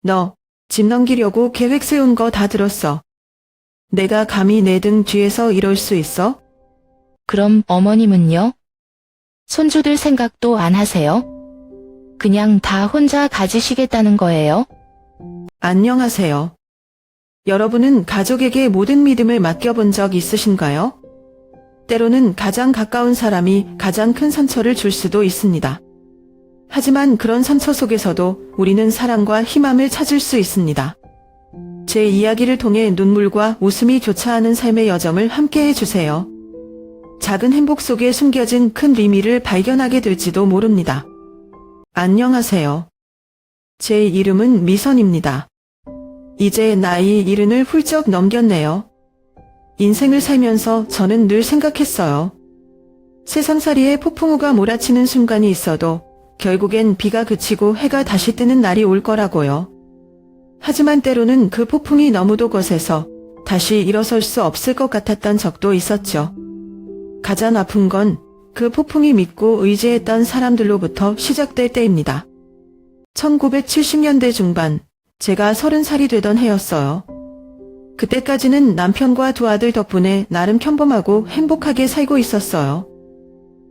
너 집 넘기려고 계획 세운 거 다 들었어. 내가 감히 내 등 뒤에서 이럴 수 있어? 그럼 어머님은요? 손주들 생각도 안 하세요? 그냥 다 혼자 가지시겠다는 거예요? 안녕하세요. 여러분은 가족에게 모든 믿음을 맡겨본 적 있으신가요? 때로는 가장 가까운 사람이 가장 큰 상처를 줄 수도 있습니다. 하지만 그런 상처 속에서도 우리는 사랑과 희망을 찾을 수 있습니다. 제 이야기를 통해 눈물과 웃음이 교차하는 삶의 여정을 함께 해주세요. 작은 행복 속에 숨겨진 큰 의미를 발견하게 될지도 모릅니다. 안녕하세요. 제 이름은 미선입니다. 이제 나이 70을 훌쩍 넘겼네요. 인생을 살면서 저는 늘 생각했어요. 세상살이에 폭풍우가 몰아치는 순간이 있어도 결국엔 비가 그치고 해가 다시 뜨는 날이 올 거라고요. 하지만 때로는 그 폭풍이 너무도 거세서 다시 일어설 수 없을 것 같았던 적도 있었죠. 가장 아픈 건 그 폭풍이 믿고 의지했던 사람들로부터 시작될 때입니다. 1970년대 중반, 제가 30살이 되던 해였어요. 그때까지는 남편과 두 아들 덕분에 나름 평범하고 행복하게 살고 있었어요.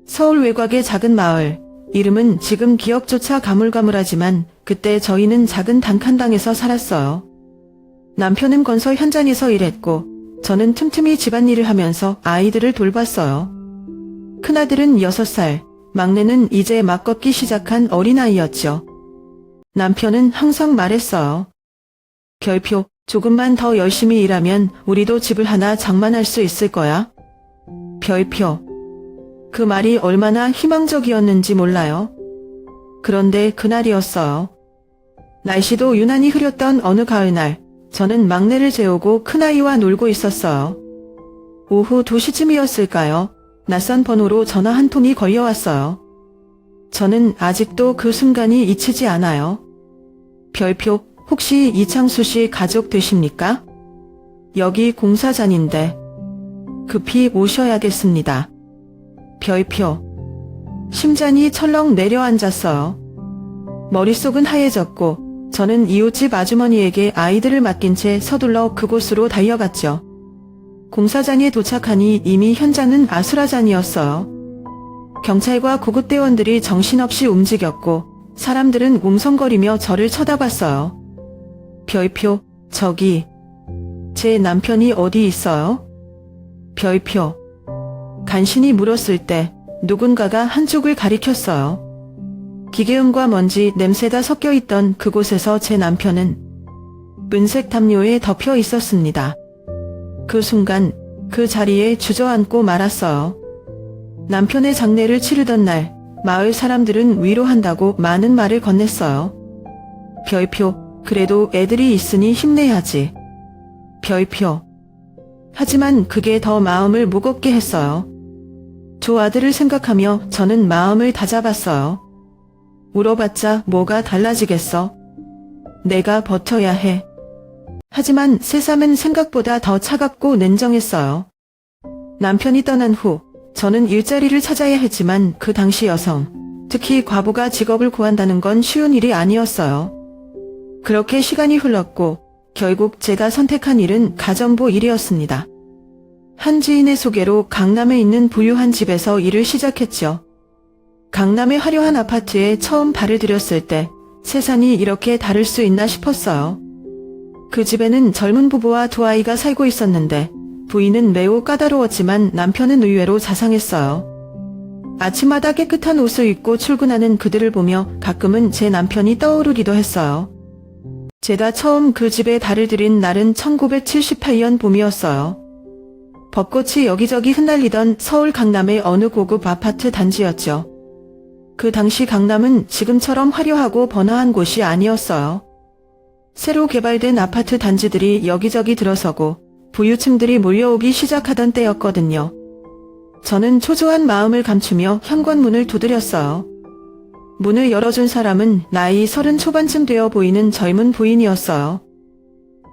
서울 외곽의 작은 마을, 이름은 지금 기억조차 가물가물하지만 그때 저희는 작은 단칸방에서 살았어요. 남편은 건설 현장에서 일했고 저는 틈틈이 집안일을 하면서 아이들을 돌봤어요. 큰아들은 6살, 막내는 이제 막 걷기 시작한 어린아이였죠. 남편은 항상 말했어요. 결표, 조금만 더 열심히 일하면 우리도 집을 하나 장만할 수 있을 거야. 별표. 그 말이 얼마나 희망적이었는지 몰라요. 그런데 그날이었어요. 날씨도 유난히 흐렸던 어느 가을날, 저는 막내를 재우고 큰아이와 놀고 있었어요. 오후 2시쯤이었을까요? 낯선 번호로 전화 한 통이 걸려왔어요. 저는 아직도 그 순간이 잊히지 않아요. 별표, 혹시 이창수 씨 가족 되십니까? 여기 공사장인데 급히 오셔야겠습니다. 별표. 심장이 철렁 내려앉았어요. 머릿속은 하얘졌고 저는 이웃집 아주머니에게 아이들을 맡긴 채 서둘러 그곳으로 달려갔죠. 공사장에 도착하니 이미 현장은 아수라장이었어요. 경찰과 구급대원들이 정신없이 움직였고 사람들은 웅성거리며 저를 쳐다봤어요. 별표, 저기, 제 남편이 어디 있어요? 별표. 간신히 물었을 때 누군가가 한쪽을 가리켰어요. 기계음과 먼지, 냄새가 섞여있던 그곳에서 제 남편은 은색 담요에 덮여 있었습니다. 그 순간 그 자리에 주저앉고 말았어요. 남편의 장례를 치르던 날 마을 사람들은 위로한다고 많은 말을 건넸어요. 별표, 그래도 애들이 있으니 힘내야지. 별표. 하지만 그게 더 마음을 무겁게 했어요. 두 아들을 생각하며 저는 마음을 다잡았어요. 울어봤자 뭐가 달라지겠어. 내가 버텨야 해. 하지만 새삼은 생각보다 더 차갑고 냉정했어요. 남편이 떠난 후 저는 일자리를 찾아야 했지만 그 당시 여성, 특히 과부가 직업을 구한다는 건 쉬운 일이 아니었어요. 그렇게 시간이 흘렀고 결국 제가 선택한 일은 가정부 일이었습니다. 한 지인의 소개로 강남에 있는 부유한 집에서 일을 시작했죠. 강남의 화려한 아파트에 처음 발을 들였을 때 세상이 이렇게 다를 수 있나 싶었어요. 그 집에는 젊은 부부와 두 아이가 살고 있었는데 부인은 매우 까다로웠지만 남편은 의외로 자상했어요. 아침마다 깨끗한 옷을 입고 출근하는 그들을 보며 가끔은 제 남편이 떠오르기도 했어요. 제가 처음 그 집에 발을 들인 날은 1978년 봄이었어요. 벚꽃이 여기저기 흩날리던 서울 강남의 어느 고급 아파트 단지였죠. 그 당시 강남은 지금처럼 화려하고 번화한 곳이 아니었어요. 새로 개발된 아파트 단지들이 여기저기 들어서고 부유층들이 몰려오기 시작하던 때였거든요. 저는 초조한 마음을 감추며 현관문을 두드렸어요. 문을 열어준 사람은 나이 30 초반쯤 되어 보이는 젊은 부인이었어요.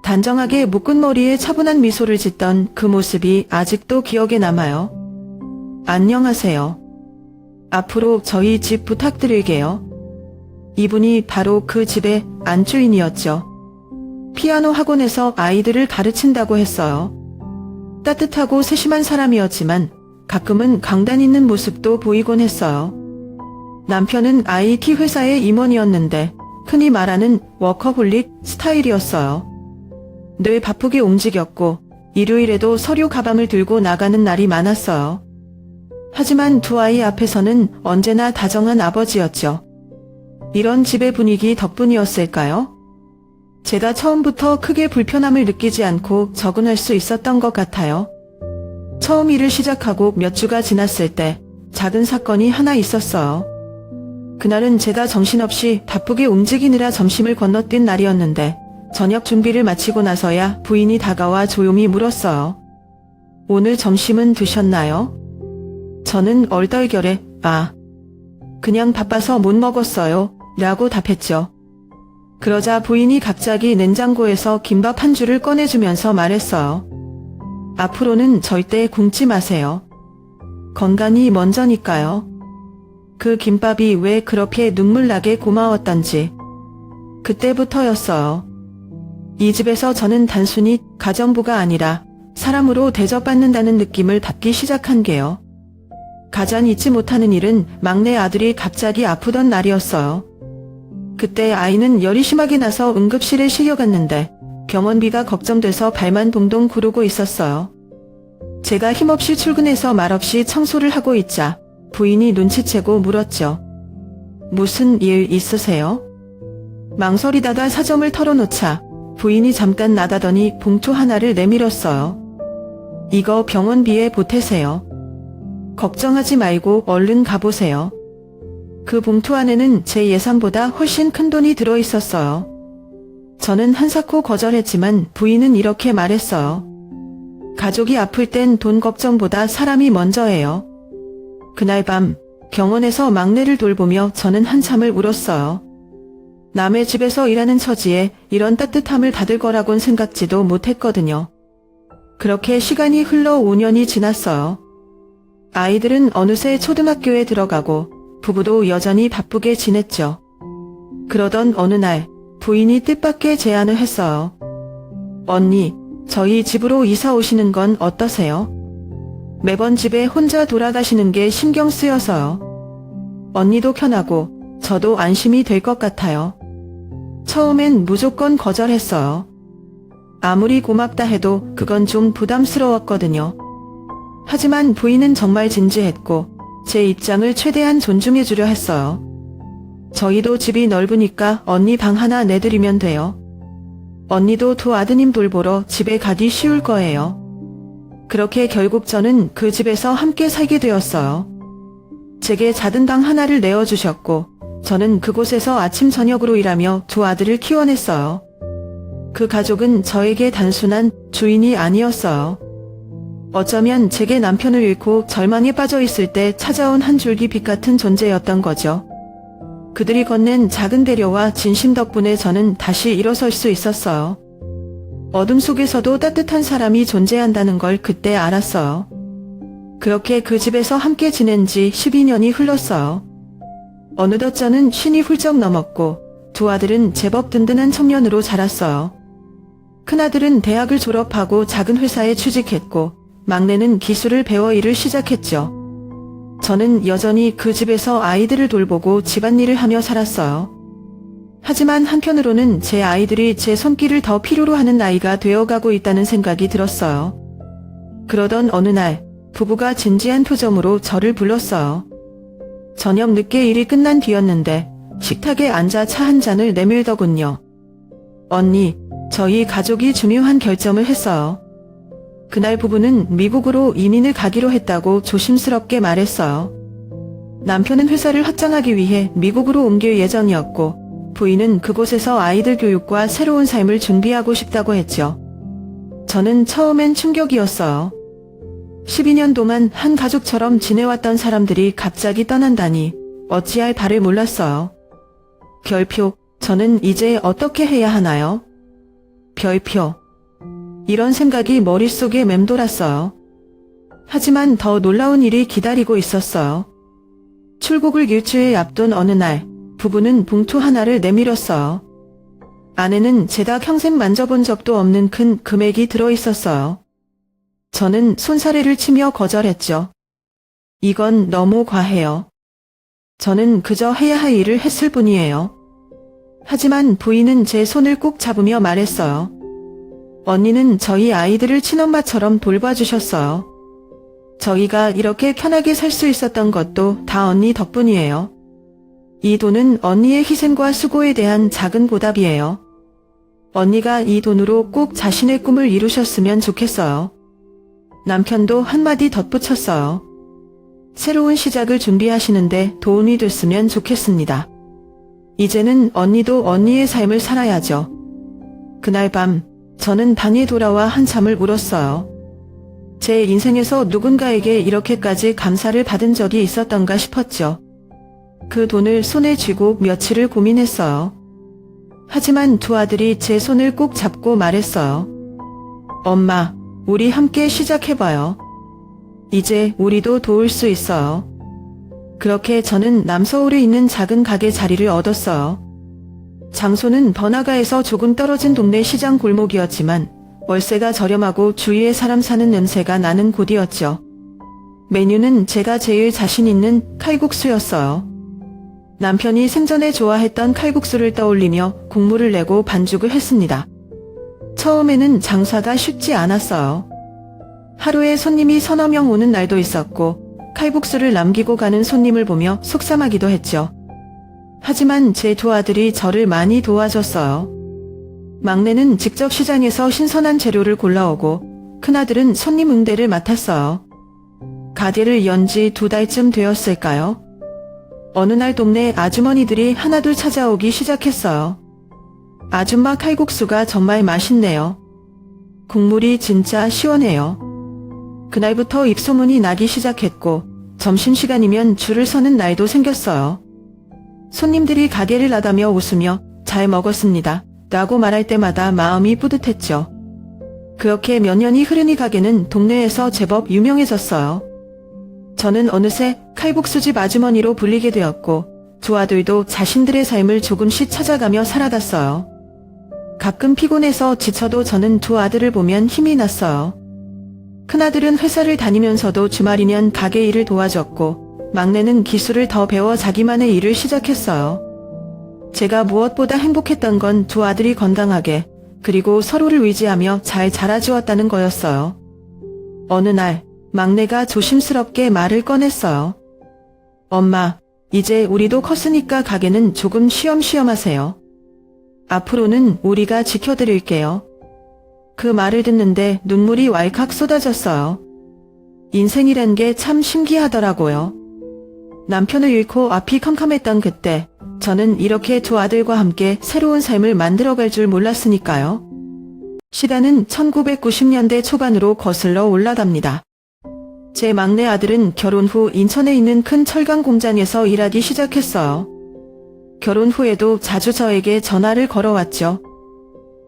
단정하게 묶은 머리에 차분한 미소를 짓던 그 모습이 아직도 기억에 남아요. 안녕하세요. 앞으로 저희 집 부탁드릴게요. 이분이 바로 그 집의 안주인이었죠. 피아노 학원에서 아이들을 가르친다고 했어요. 따뜻하고 세심한 사람이었지만 가끔은 강단 있는 모습도 보이곤 했어요. 남편은 IT 회사의 임원이었는데 흔히 말하는 워커홀릭 스타일이었어요. 늘 바쁘게 움직였고 일요일에도 서류 가방을 들고 나가는 날이 많았어요. 하지만 두 아이 앞에서는 언제나 다정한 아버지였죠. 이런 집의 분위기 덕분이었을까요? 제가 처음부터 크게 불편함을 느끼지 않고 적응할 수 있었던 것 같아요. 처음 일을 시작하고 몇 주가 지났을 때 작은 사건이 하나 있었어요. 그날은 제가 정신없이 바쁘게 움직이느라 점심을 건너뛴 날이었는데 저녁 준비를 마치고 나서야 부인이 다가와 조용히 물었어요. 오늘 점심은 드셨나요? 저는 얼떨결에 그냥 바빠서 못 먹었어요 라고 답했죠. 그러자 부인이 갑자기 냉장고에서 김밥 한 줄을 꺼내주면서 말했어요. 앞으로는 절대 굶지 마세요. 건강이 먼저니까요. 그 김밥이 왜 그렇게 눈물나게 고마웠던지 그때부터였어요. 이 집에서 저는 단순히 가정부가 아니라 사람으로 대접받는다는 느낌을 받기 시작한 게요. 가장 잊지 못하는 일은 막내 아들이 갑자기 아프던 날이었어요. 그때 아이는 열이 심하게 나서 응급실에 실려갔는데 병원비가 걱정돼서 발만 동동 구르고 있었어요. 제가 힘없이 출근해서 말없이 청소를 하고 있자 부인이 눈치채고 물었죠. 무슨 일 있으세요? 망설이다가 사정을 털어놓자 부인이 잠깐 나다더니 봉투 하나를 내밀었어요. 이거 병원비에 보태세요. 걱정하지 말고 얼른 가보세요. 그 봉투 안에는 제 예상보다 훨씬 큰 돈이 들어있었어요. 저는 한사코 거절했지만 부인은 이렇게 말했어요. 가족이 아플 땐 돈 걱정보다 사람이 먼저예요. 그날 밤 병원에서 막내를 돌보며 저는 한참을 울었어요. 남의 집에서 일하는 처지에 이런 따뜻함을 받을 거라곤 생각지도 못했거든요. 그렇게 시간이 흘러 5년이 지났어요. 아이들은 어느새 초등학교에 들어가고 부부도 여전히 바쁘게 지냈죠. 그러던 어느 날 부인이 뜻밖의 제안을 했어요. 언니, 저희 집으로 이사 오시는 건 어떠세요? 매번 집에 혼자 돌아가시는 게 신경 쓰여서요. 언니도 편하고 저도 안심이 될 것 같아요. 처음엔 무조건 거절했어요. 아무리 고맙다 해도 그건 좀 부담스러웠거든요. 하지만 부인은 정말 진지했고 제 입장을 최대한 존중해주려 했어요. 저희도 집이 넓으니까 언니 방 하나 내드리면 돼요. 언니도 두 아드님 돌보러 집에 가기 쉬울 거예요. 그렇게 결국 저는 그 집에서 함께 살게 되었어요. 제게 작은 방 하나를 내어주셨고 저는 그곳에서 아침 저녁으로 일하며 두 아들을 키워냈어요. 그 가족은 저에게 단순한 주인이 아니었어요. 어쩌면 제게 남편을 잃고 절망에 빠져 있을 때 찾아온 한 줄기 빛 같은 존재였던 거죠. 그들이 건넨 작은 배려와 진심 덕분에 저는 다시 일어설 수 있었어요. 어둠 속에서도 따뜻한 사람이 존재한다는 걸 그때 알았어요. 그렇게 그 집에서 함께 지낸 지 12년이 흘렀어요. 어느덧 저는 50이 훌쩍 넘었고 두 아들은 제법 든든한 청년으로 자랐어요. 큰아들은 대학을 졸업하고 작은 회사에 취직했고 막내는 기술을 배워 일을 시작했죠. 저는 여전히 그 집에서 아이들을 돌보고 집안일을 하며 살았어요. 하지만 한편으로는 제 아이들이 제 손길을 더 필요로 하는 나이가 되어가고 있다는 생각이 들었어요. 그러던 어느 날 부부가 진지한 표정으로 저를 불렀어요. 저녁 늦게 일이 끝난 뒤였는데 식탁에 앉아 차 한 잔을 내밀더군요. 언니, 저희 가족이 중요한 결정을 했어요. 그날 부부는 미국으로 이민을 가기로 했다고 조심스럽게 말했어요. 남편은 회사를 확장하기 위해 미국으로 옮길 예정이었고 부인은 그곳에서 아이들 교육과 새로운 삶을 준비하고 싶다고 했죠. 저는 처음엔 충격이었어요. 12년 동안 한 가족처럼 지내왔던 사람들이 갑자기 떠난다니 어찌할 바를 몰랐어요. 별표, 저는 이제 어떻게 해야 하나요? 별표. 이런 생각이 머릿속에 맴돌았어요. 하지만 더 놀라운 일이 기다리고 있었어요. 출국을 일주일 앞둔 어느 날 부부는 봉투 하나를 내밀었어요. 안에는 제가 평생 만져본 적도 없는 큰 금액이 들어있었어요. 저는 손사래를 치며 거절했죠. 이건 너무 과해요. 저는 그저 해야 할 일을 했을 뿐이에요. 하지만 부인은 제 손을 꼭 잡으며 말했어요. 언니는 저희 아이들을 친엄마처럼 돌봐주셨어요. 저희가 이렇게 편하게 살 수 있었던 것도 다 언니 덕분이에요. 이 돈은 언니의 희생과 수고에 대한 작은 보답이에요. 언니가 이 돈으로 꼭 자신의 꿈을 이루셨으면 좋겠어요. 남편도 한마디 덧붙였어요. 새로운 시작을 준비하시는데 도움이 됐으면 좋겠습니다. 이제는 언니도 언니의 삶을 살아야죠. 그날 밤 저는 방에 돌아와 한참을 울었어요. 제 인생에서 누군가에게 이렇게까지 감사를 받은 적이 있었던가 싶었죠. 그 돈을 손에 쥐고 며칠을 고민했어요. 하지만 두 아들이 제 손을 꼭 잡고 말했어요. 엄마, 우리 함께 시작해봐요. 이제 우리도 도울 수 있어요. 그렇게 저는 남서울에 있는 작은 가게 자리를 얻었어요. 장소는 번화가에서 조금 떨어진 동네 시장 골목이었지만 월세가 저렴하고 주위에 사람 사는 냄새가 나는 곳이었죠. 메뉴는 제가 제일 자신 있는 칼국수였어요. 남편이 생전에 좋아했던 칼국수를 떠올리며 국물을 내고 반죽을 했습니다. 처음에는 장사가 쉽지 않았어요. 하루에 손님이 서너 명 오는 날도 있었고 칼국수를 남기고 가는 손님을 보며 속상하기도 했죠. 하지만 제 두 아들이 저를 많이 도와줬어요. 막내는 직접 시장에서 신선한 재료를 골라오고 큰아들은 손님 응대를 맡았어요. 가게를 연 지 2달쯤 되었을까요? 어느 날 동네 아주머니들이 하나둘 찾아오기 시작했어요. 아줌마 칼국수가 정말 맛있네요. 국물이 진짜 시원해요. 그날부터 입소문이 나기 시작했고 점심시간이면 줄을 서는 날도 생겼어요. 손님들이 가게를 나가며 웃으며 잘 먹었습니다 라고 말할 때마다 마음이 뿌듯했죠. 그렇게 몇 년이 흐르니 가게는 동네에서 제법 유명해졌어요. 저는 어느새 칼국수집 아주머니로 불리게 되었고 두 아들도 자신들의 삶을 조금씩 찾아가며 살아갔어요. 가끔 피곤해서 지쳐도 저는 두 아들을 보면 힘이 났어요. 큰아들은 회사를 다니면서도 주말이면 가게 일을 도와줬고 막내는 기술을 더 배워 자기만의 일을 시작했어요. 제가 무엇보다 행복했던 건 두 아들이 건강하게 그리고 서로를 의지하며 잘 자라주었다는 거였어요. 어느 날 막내가 조심스럽게 말을 꺼냈어요. 엄마, 이제 우리도 컸으니까 가게는 조금 쉬엄쉬엄 하세요. 앞으로는 우리가 지켜드릴게요. 그 말을 듣는데 눈물이 왈칵 쏟아졌어요. 인생이란 게 참 신기하더라고요. 남편을 잃고 앞이 컴컴했던 그때 저는 이렇게 두 아들과 함께 새로운 삶을 만들어갈 줄 몰랐으니까요. 시간은 1990년대 초반으로 거슬러 올라갑니다. 제 막내 아들은 결혼 후 인천에 있는 큰 철강 공장에서 일하기 시작했어요. 결혼 후에도 자주 저에게 전화를 걸어왔죠.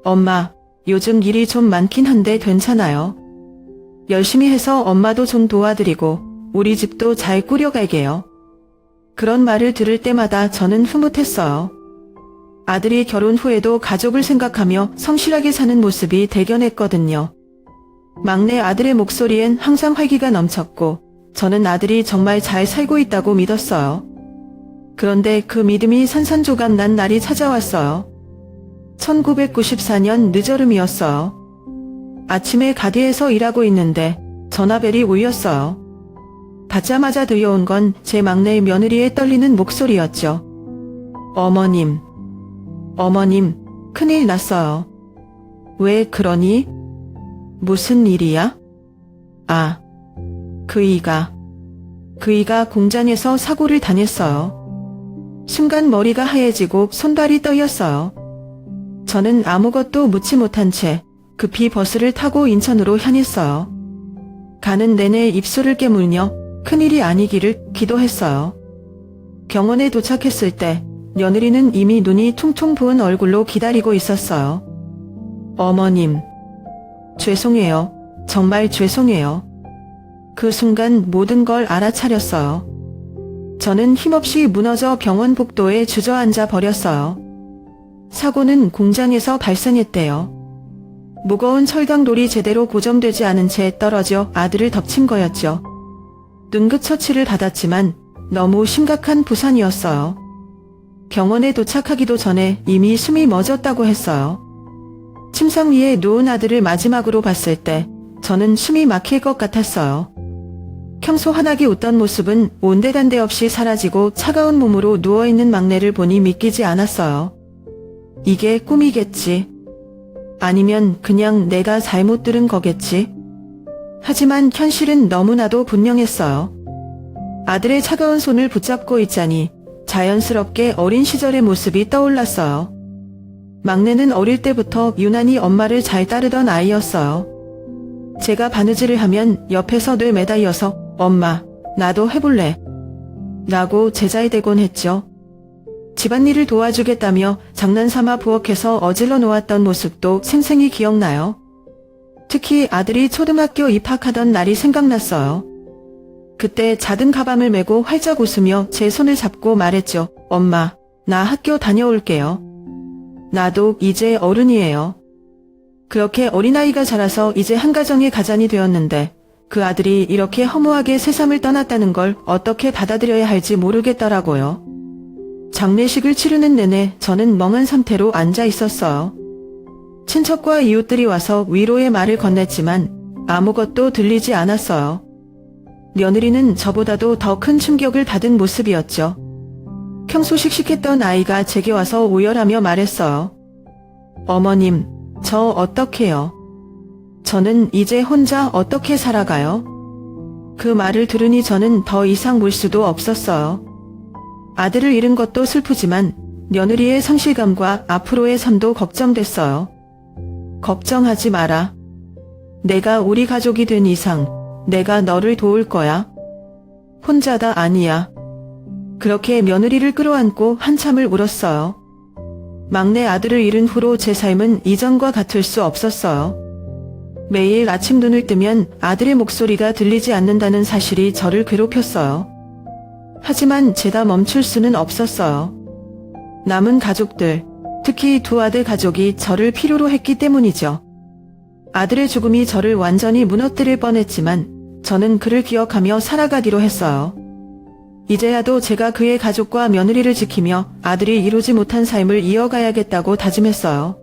엄마, 요즘 일이 좀 많긴 한데 괜찮아요. 열심히 해서 엄마도 좀 도와드리고 우리 집도 잘 꾸려갈게요. 그런 말을 들을 때마다 저는 흐뭇했어요. 아들이 결혼 후에도 가족을 생각하며 성실하게 사는 모습이 대견했거든요. 막내 아들의 목소리엔 항상 활기가 넘쳤고 저는 아들이 정말 잘 살고 있다고 믿었어요. 그런데 그 믿음이 산산조각 난 날이 찾아왔어요. 1994년 늦여름이었어요. 아침에 가게에서 일하고 있는데 전화벨이 울렸어요. 받자마자 들려온 건 제 막내의 며느리의 떨리는 목소리였죠. 어머님, 큰일 났어요. 왜 그러니? 무슨 일이야? 아, 그이가 공장에서 사고를 당했어요. 순간 머리가 하얘지고 손발이 떨렸어요. 저는 아무것도 묻지 못한 채 급히 버스를 타고 인천으로 향했어요. 가는 내내 입술을 깨물며 큰일이 아니기를 기도했어요. 병원에 도착했을 때 며느리는 이미 눈이 퉁퉁 부은 얼굴로 기다리고 있었어요. 어머님, 죄송해요. 정말 죄송해요. 그 순간 모든 걸 알아차렸어요. 저는 힘없이 무너져 병원 복도에 주저앉아 버렸어요. 사고는 공장에서 발생했대요. 무거운 철강돌이 제대로 고정되지 않은 채 떨어져 아들을 덮친 거였죠. 응급처치를 받았지만 너무 심각한 부상이었어요. 병원에 도착하기도 전에 이미 숨이 멎었다고 했어요. 침상 위에 누운 아들을 마지막으로 봤을 때 저는 숨이 막힐 것 같았어요. 평소 환하게 웃던 모습은 온데간데 없이 사라지고 차가운 몸으로 누워있는 막내를 보니 믿기지 않았어요. 이게 꿈이겠지. 아니면 그냥 내가 잘못 들은 거겠지. 하지만 현실은 너무나도 분명했어요. 아들의 차가운 손을 붙잡고 있자니 자연스럽게 어린 시절의 모습이 떠올랐어요. 막내는 어릴 때부터 유난히 엄마를 잘 따르던 아이였어요. 제가 바느질을 하면 옆에서 늘 매달려서 엄마, 나도 해볼래. 라고 제자이 되곤 했죠. 집안일을 도와주겠다며 장난삼아 부엌에서 어질러 놓았던 모습도 생생히 기억나요. 특히 아들이 초등학교 입학하던 날이 생각났어요. 그때 작은 가방을 메고 활짝 웃으며 제 손을 잡고 말했죠. 엄마, 나 학교 다녀올게요. 나도 이제 어른이에요. 그렇게 어린아이가 자라서 이제 한 가정의 가장이 되었는데 그 아들이 이렇게 허무하게 세상을 떠났다는 걸 어떻게 받아들여야 할지 모르겠더라고요. 장례식을 치르는 내내 저는 멍한 상태로 앉아 있었어요. 친척과 이웃들이 와서 위로의 말을 건넸지만 아무것도 들리지 않았어요. 며느리는 저보다도 더 큰 충격을 받은 모습이었죠. 평소 씩씩했던 아이가 제게 와서 오열하며 말했어요. 어머님, 저 어떡해요? 저는 이제 혼자 어떻게 살아가요? 그 말을 들으니 저는 더 이상 울 수도 없었어요. 아들을 잃은 것도 슬프지만 며느리의 상실감과 앞으로의 삶도 걱정됐어요. 걱정하지 마라. 내가 우리 가족이 된 이상 내가 너를 도울 거야. 혼자다 아니야. 그렇게 며느리를 끌어안고 한참을 울었어요. 막내 아들을 잃은 후로 제 삶은 이전과 같을 수 없었어요. 매일 아침 눈을 뜨면 아들의 목소리가 들리지 않는다는 사실이 저를 괴롭혔어요. 하지만 제가 멈출 수는 없었어요. 남은 가족들, 특히 두 아들 가족이 저를 필요로 했기 때문이죠. 아들의 죽음이 저를 완전히 무너뜨릴 뻔했지만 저는 그를 기억하며 살아가기로 했어요. 이제야도 제가 그의 가족과 며느리를 지키며 아들이 이루지 못한 삶을 이어가야겠다고 다짐했어요.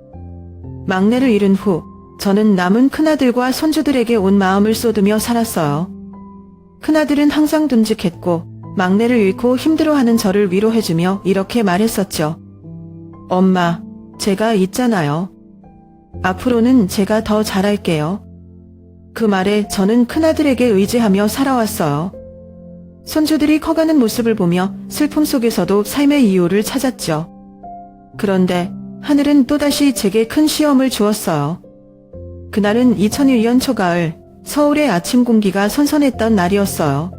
막내를 잃은 후 저는 남은 큰아들과 손주들에게 온 마음을 쏟으며 살았어요. 큰아들은 항상 듬직했고 막내를 잃고 힘들어하는 저를 위로해주며 이렇게 말했었죠. 엄마, 제가 있잖아요. 앞으로는 제가 더 잘할게요. 그 말에 저는 큰아들에게 의지하며 살아왔어요. 손주들이 커가는 모습을 보며 슬픔 속에서도 삶의 이유를 찾았죠. 그런데 하늘은 또다시 제게 큰 시험을 주었어요. 그날은 2001년 초가을, 서울의 아침 공기가 선선했던 날이었어요.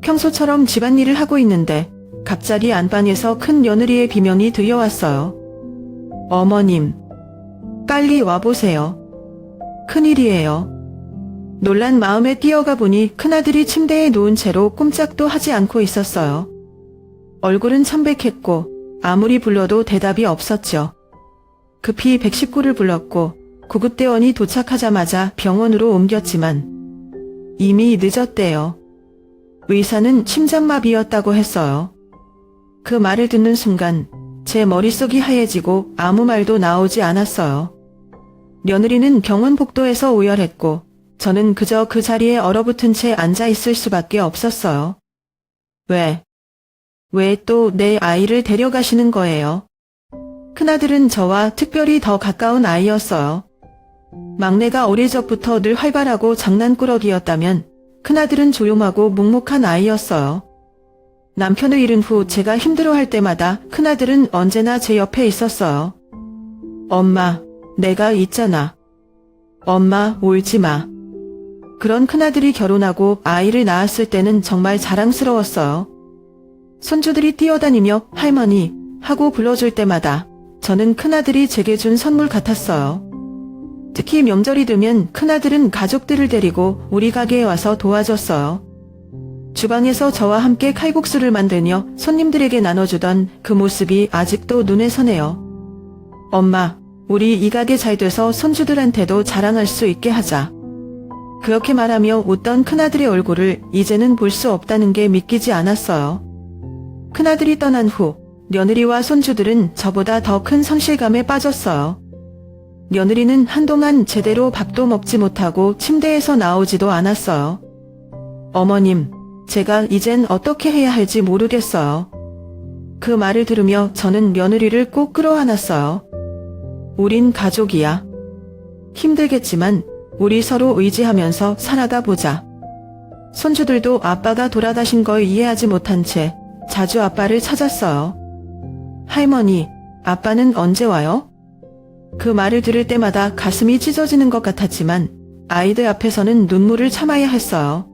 평소처럼 집안일을 하고 있는데 갑자기 안방에서 큰 며느리의 비명이 들려왔어요. 어머님, 빨리 와보세요. 큰일이에요. 놀란 마음에 뛰어가 보니 큰아들이 침대에 누운 채로 꼼짝도 하지 않고 있었어요. 얼굴은 참백했고 아무리 불러도 대답이 없었죠. 급히 119를 불렀고 구급대원이 도착하자마자 병원으로 옮겼지만 이미 늦었대요. 의사는 심장마비였다고 했어요. 그 말을 듣는 순간 제 머릿속이 하얘지고 아무 말도 나오지 않았어요. 며느리는 병원 복도에서 오열했고 저는 그저 그 자리에 얼어붙은 채 앉아있을 수밖에 없었어요. 왜 또 내 아이를 데려가시는 거예요? 큰아들은 저와 특별히 더 가까운 아이였어요. 막내가 어릴 적부터 늘 활발하고 장난꾸러기였다면 큰아들은 조용하고 묵묵한 아이였어요. 남편을 잃은 후 제가 힘들어할 때마다 큰아들은 언제나 제 옆에 있었어요. 엄마, 내가 있잖아. 엄마, 울지 마. 그런 큰아들이 결혼하고 아이를 낳았을 때는 정말 자랑스러웠어요. 손주들이 뛰어다니며 할머니 하고 불러줄 때마다 저는 큰아들이 제게 준 선물 같았어요. 특히 명절이 되면 큰아들은 가족들을 데리고 우리 가게에 와서 도와줬어요. 주방에서 저와 함께 칼국수를 만들며 손님들에게 나눠주던 그 모습이 아직도 눈에 선해요. 엄마, 우리 이 가게 잘 돼서 손주들한테도 자랑할 수 있게 하자. 그렇게 말하며 웃던 큰아들의 얼굴을 이제는 볼 수 없다는 게 믿기지 않았어요. 큰아들이 떠난 후 며느리와 손주들은 저보다 더 큰 상실감에 빠졌어요. 며느리는 한동안 제대로 밥도 먹지 못하고 침대에서 나오지도 않았어요. 어머님, 제가 이젠 어떻게 해야 할지 모르겠어요. 그 말을 들으며 저는 며느리를 꼭 끌어안았어요. 우린 가족이야. 힘들겠지만 우리 서로 의지하면서 살아가 보자. 손주들도 아빠가 돌아가신 걸 이해하지 못한 채 자주 아빠를 찾았어요. 할머니, 아빠는 언제 와요? 그 말을 들을 때마다 가슴이 찢어지는 것 같았지만 아이들 앞에서는 눈물을 참아야 했어요.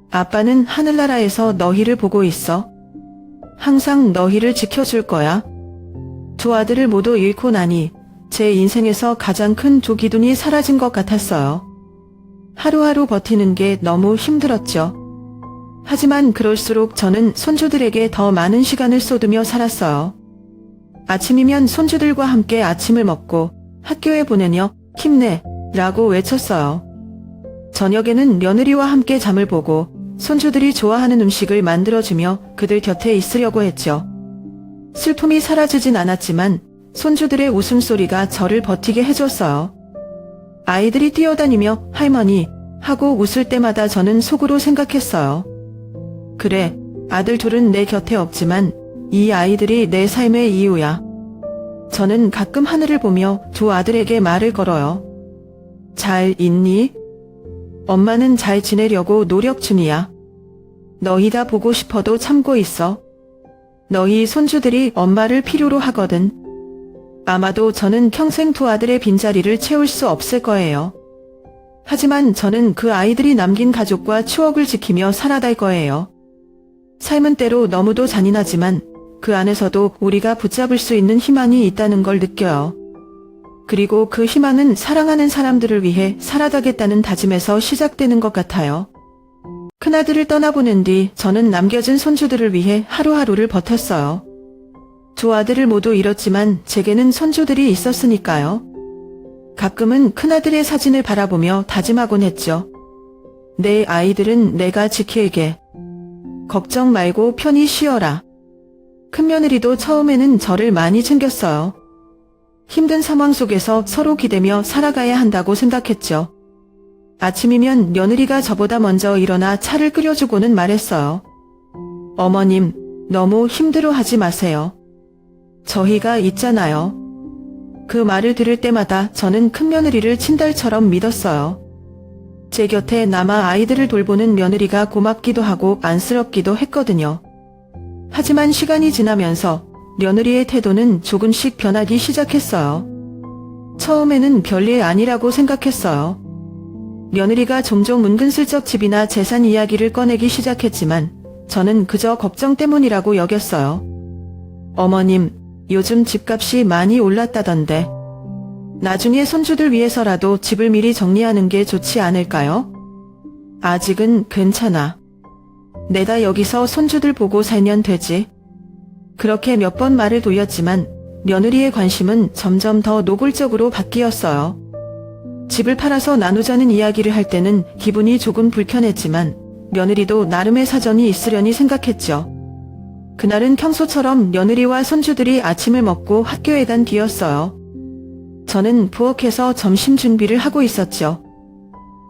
아빠는 하늘나라에서 너희를 보고 있어. 항상 너희를 지켜줄 거야. 두 아들을 모두 잃고 나니 제 인생에서 가장 큰 조기둥이 사라진 것 같았어요. 하루하루 버티는 게 너무 힘들었죠. 하지만 그럴수록 저는 손주들에게 더 많은 시간을 쏟으며 살았어요. 아침이면 손주들과 함께 아침을 먹고 학교에 보내며 힘내! 라고 외쳤어요. 저녁에는 며느리와 함께 잠을 보고 손주들이 좋아하는 음식을 만들어주며 그들 곁에 있으려고 했죠. 슬픔이 사라지진 않았지만 손주들의 웃음소리가 저를 버티게 해줬어요. 아이들이 뛰어다니며 할머니 하고 웃을 때마다 저는 속으로 생각했어요. 그래, 아들 둘은 내 곁에 없지만 이 아이들이 내 삶의 이유야. 저는 가끔 하늘을 보며 두 아들에게 말을 걸어요. 잘 있니? 엄마는 잘 지내려고 노력 중이야. 너희가 보고 싶어도 참고 있어. 너희 손주들이 엄마를 필요로 하거든. 아마도 저는 평생 두 아들의 빈자리를 채울 수 없을 거예요. 하지만 저는 그 아이들이 남긴 가족과 추억을 지키며 살아갈 거예요. 삶은 때로 너무도 잔인하지만 그 안에서도 우리가 붙잡을 수 있는 희망이 있다는 걸 느껴요. 그리고 그 희망은 사랑하는 사람들을 위해 살아가겠다는 다짐에서 시작되는 것 같아요. 큰아들을 떠나보낸 뒤 저는 남겨진 손주들을 위해 하루하루를 버텼어요. 두 아들을 모두 잃었지만 제게는 손주들이 있었으니까요. 가끔은 큰아들의 사진을 바라보며 다짐하곤 했죠. 내 아이들은 내가 지킬게. 걱정 말고 편히 쉬어라. 큰며느리도 처음에는 저를 많이 챙겼어요. 힘든 상황 속에서 서로 기대며 살아가야 한다고 생각했죠. 아침이면 며느리가 저보다 먼저 일어나 차를 끓여주고는 말했어요. 어머님, 너무 힘들어하지 마세요. 저희가 있잖아요. 그 말을 들을 때마다 저는 큰며느리를 친딸처럼 믿었어요. 제 곁에 남아 아이들을 돌보는 며느리가 고맙기도 하고 안쓰럽기도 했거든요. 하지만 시간이 지나면서 며느리의 태도는 조금씩 변하기 시작했어요. 처음에는 별일 아니라고 생각했어요. 며느리가 종종 은근슬쩍 집이나 재산 이야기를 꺼내기 시작했지만 저는 그저 걱정 때문이라고 여겼어요. 어머님, 요즘 집값이 많이 올랐다던데. 나중에 손주들 위해서라도 집을 미리 정리하는 게 좋지 않을까요? 아직은 괜찮아. 내가 여기서 손주들 보고 살면 되지. 그렇게 몇 번 말을 돌렸지만 며느리의 관심은 점점 더 노골적으로 바뀌었어요. 집을 팔아서 나누자는 이야기를 할 때는 기분이 조금 불편했지만 며느리도 나름의 사정이 있으려니 생각했죠. 그날은 평소처럼 며느리와 손주들이 아침을 먹고 학교에 간 뒤였어요. 저는 부엌에서 점심 준비를 하고 있었죠.